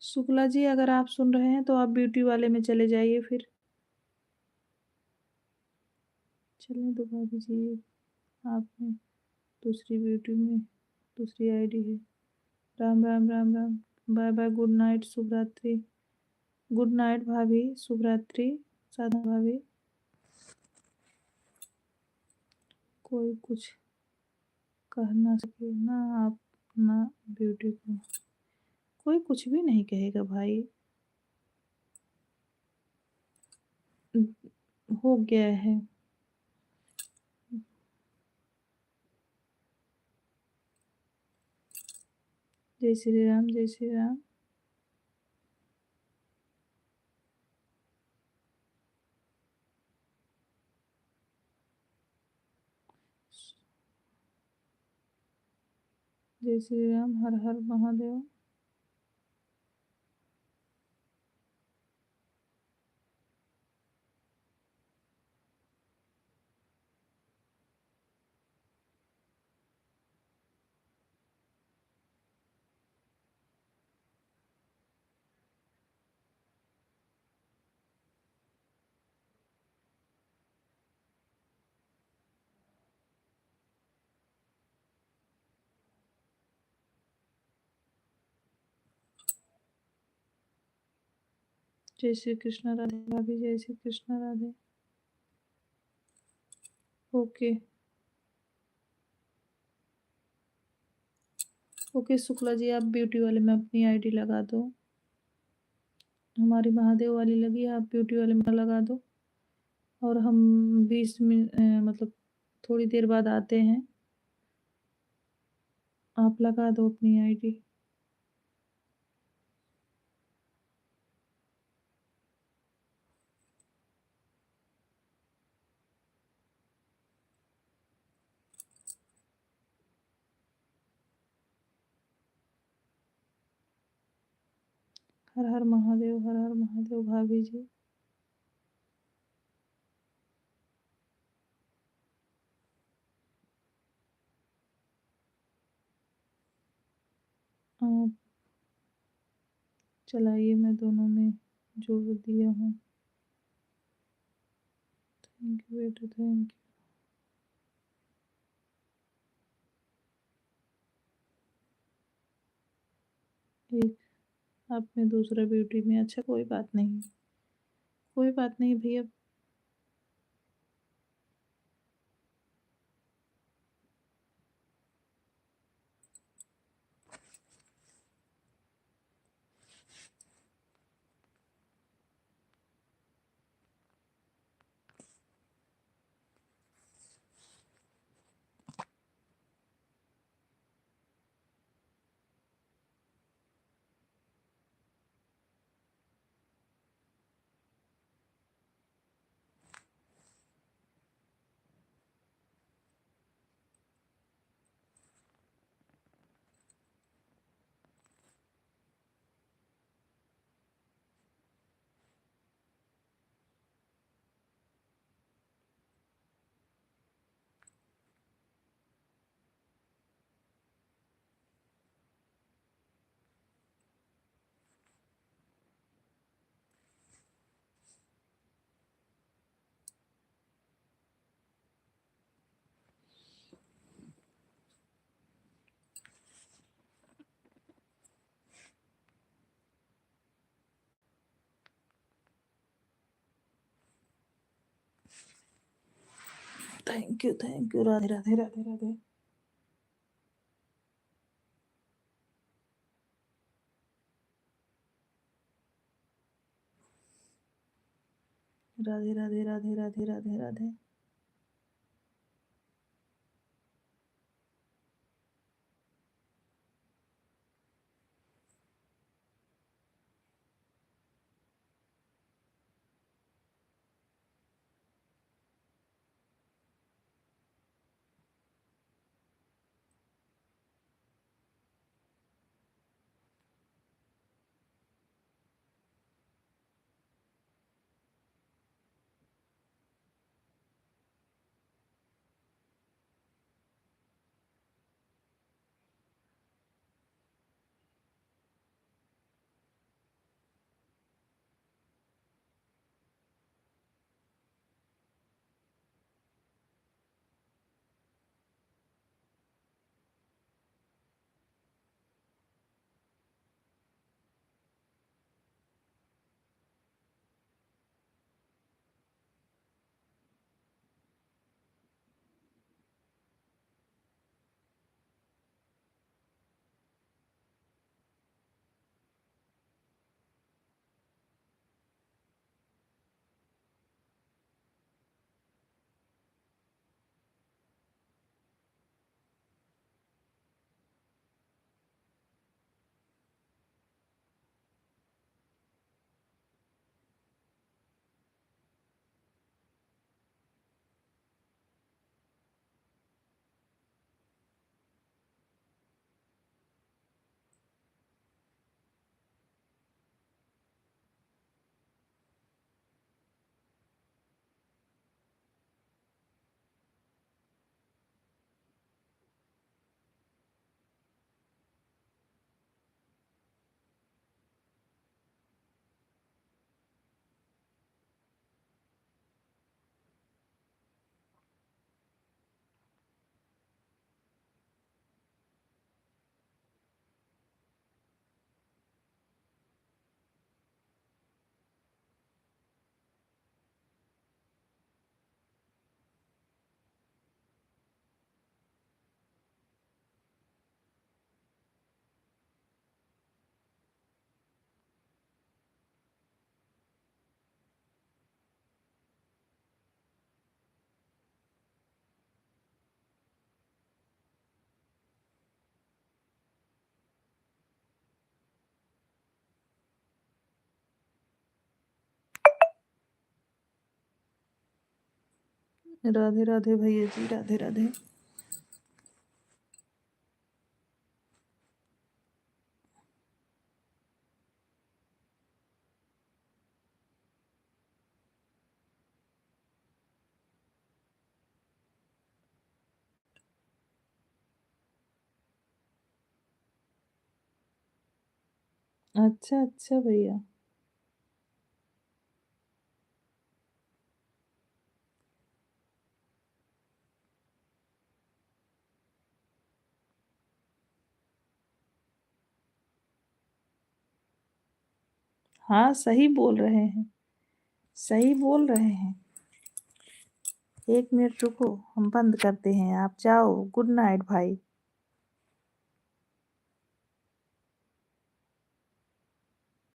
शुक्ला जी, अगर आप सुन रहे हैं तो आप ब्यूटी वाले में चले जाइए फिर। चलें तो भाभी जी, आपने दूसरी ब्यूटी में दूसरी आईडी है। Ram Ram Ram Ram. Bye bye, good night, शुभ रात्रि। गुड नाइट भाभी, शुभ रात्रि। साधना भाभी। कोई कुछ कह ना सके ना, आप ना ब्यूटी को कोई कुछ भी नहीं कहेगा भाई। हो गया है। जय श्री राम, जय श्री राम। जय श्री राम, हर हर महादेव। जय श्री कृष्ण राधे भाभी, जय श्री कृष्ण राधे। ओके ओके शुक्ला जी, आप ब्यूटी वाले में अपनी आईडी लगा दो। हमारी महादेव वाली लगी, आप ब्यूटी वाले में लगा दो। और हम 20 मिनट मतलब थोड़ी देर बाद आते हैं। आप लगा दो अपनी आईडी। हर हर महादेव, हर हर महादेव भाभी जी। आप चलाइए, मैं दोनों में जोड़ दिया हूँ। थैंक यू बेटा, थैंक यू। एक आप में दूसरा ब्यूटी में। अच्छा कोई बात नहीं, कोई बात नहीं भैया। Thank you. राधे राधे राधे राधे। राधे राधे राधे राधे राधे राधे। राधे राधे भैया जी, राधे राधे। अच्छा भैया। हाँ, सही बोल रहे हैं, सही बोल रहे हैं। 1 मिनट रुको, हम बंद करते हैं, आप जाओ। गुड नाइट भाई।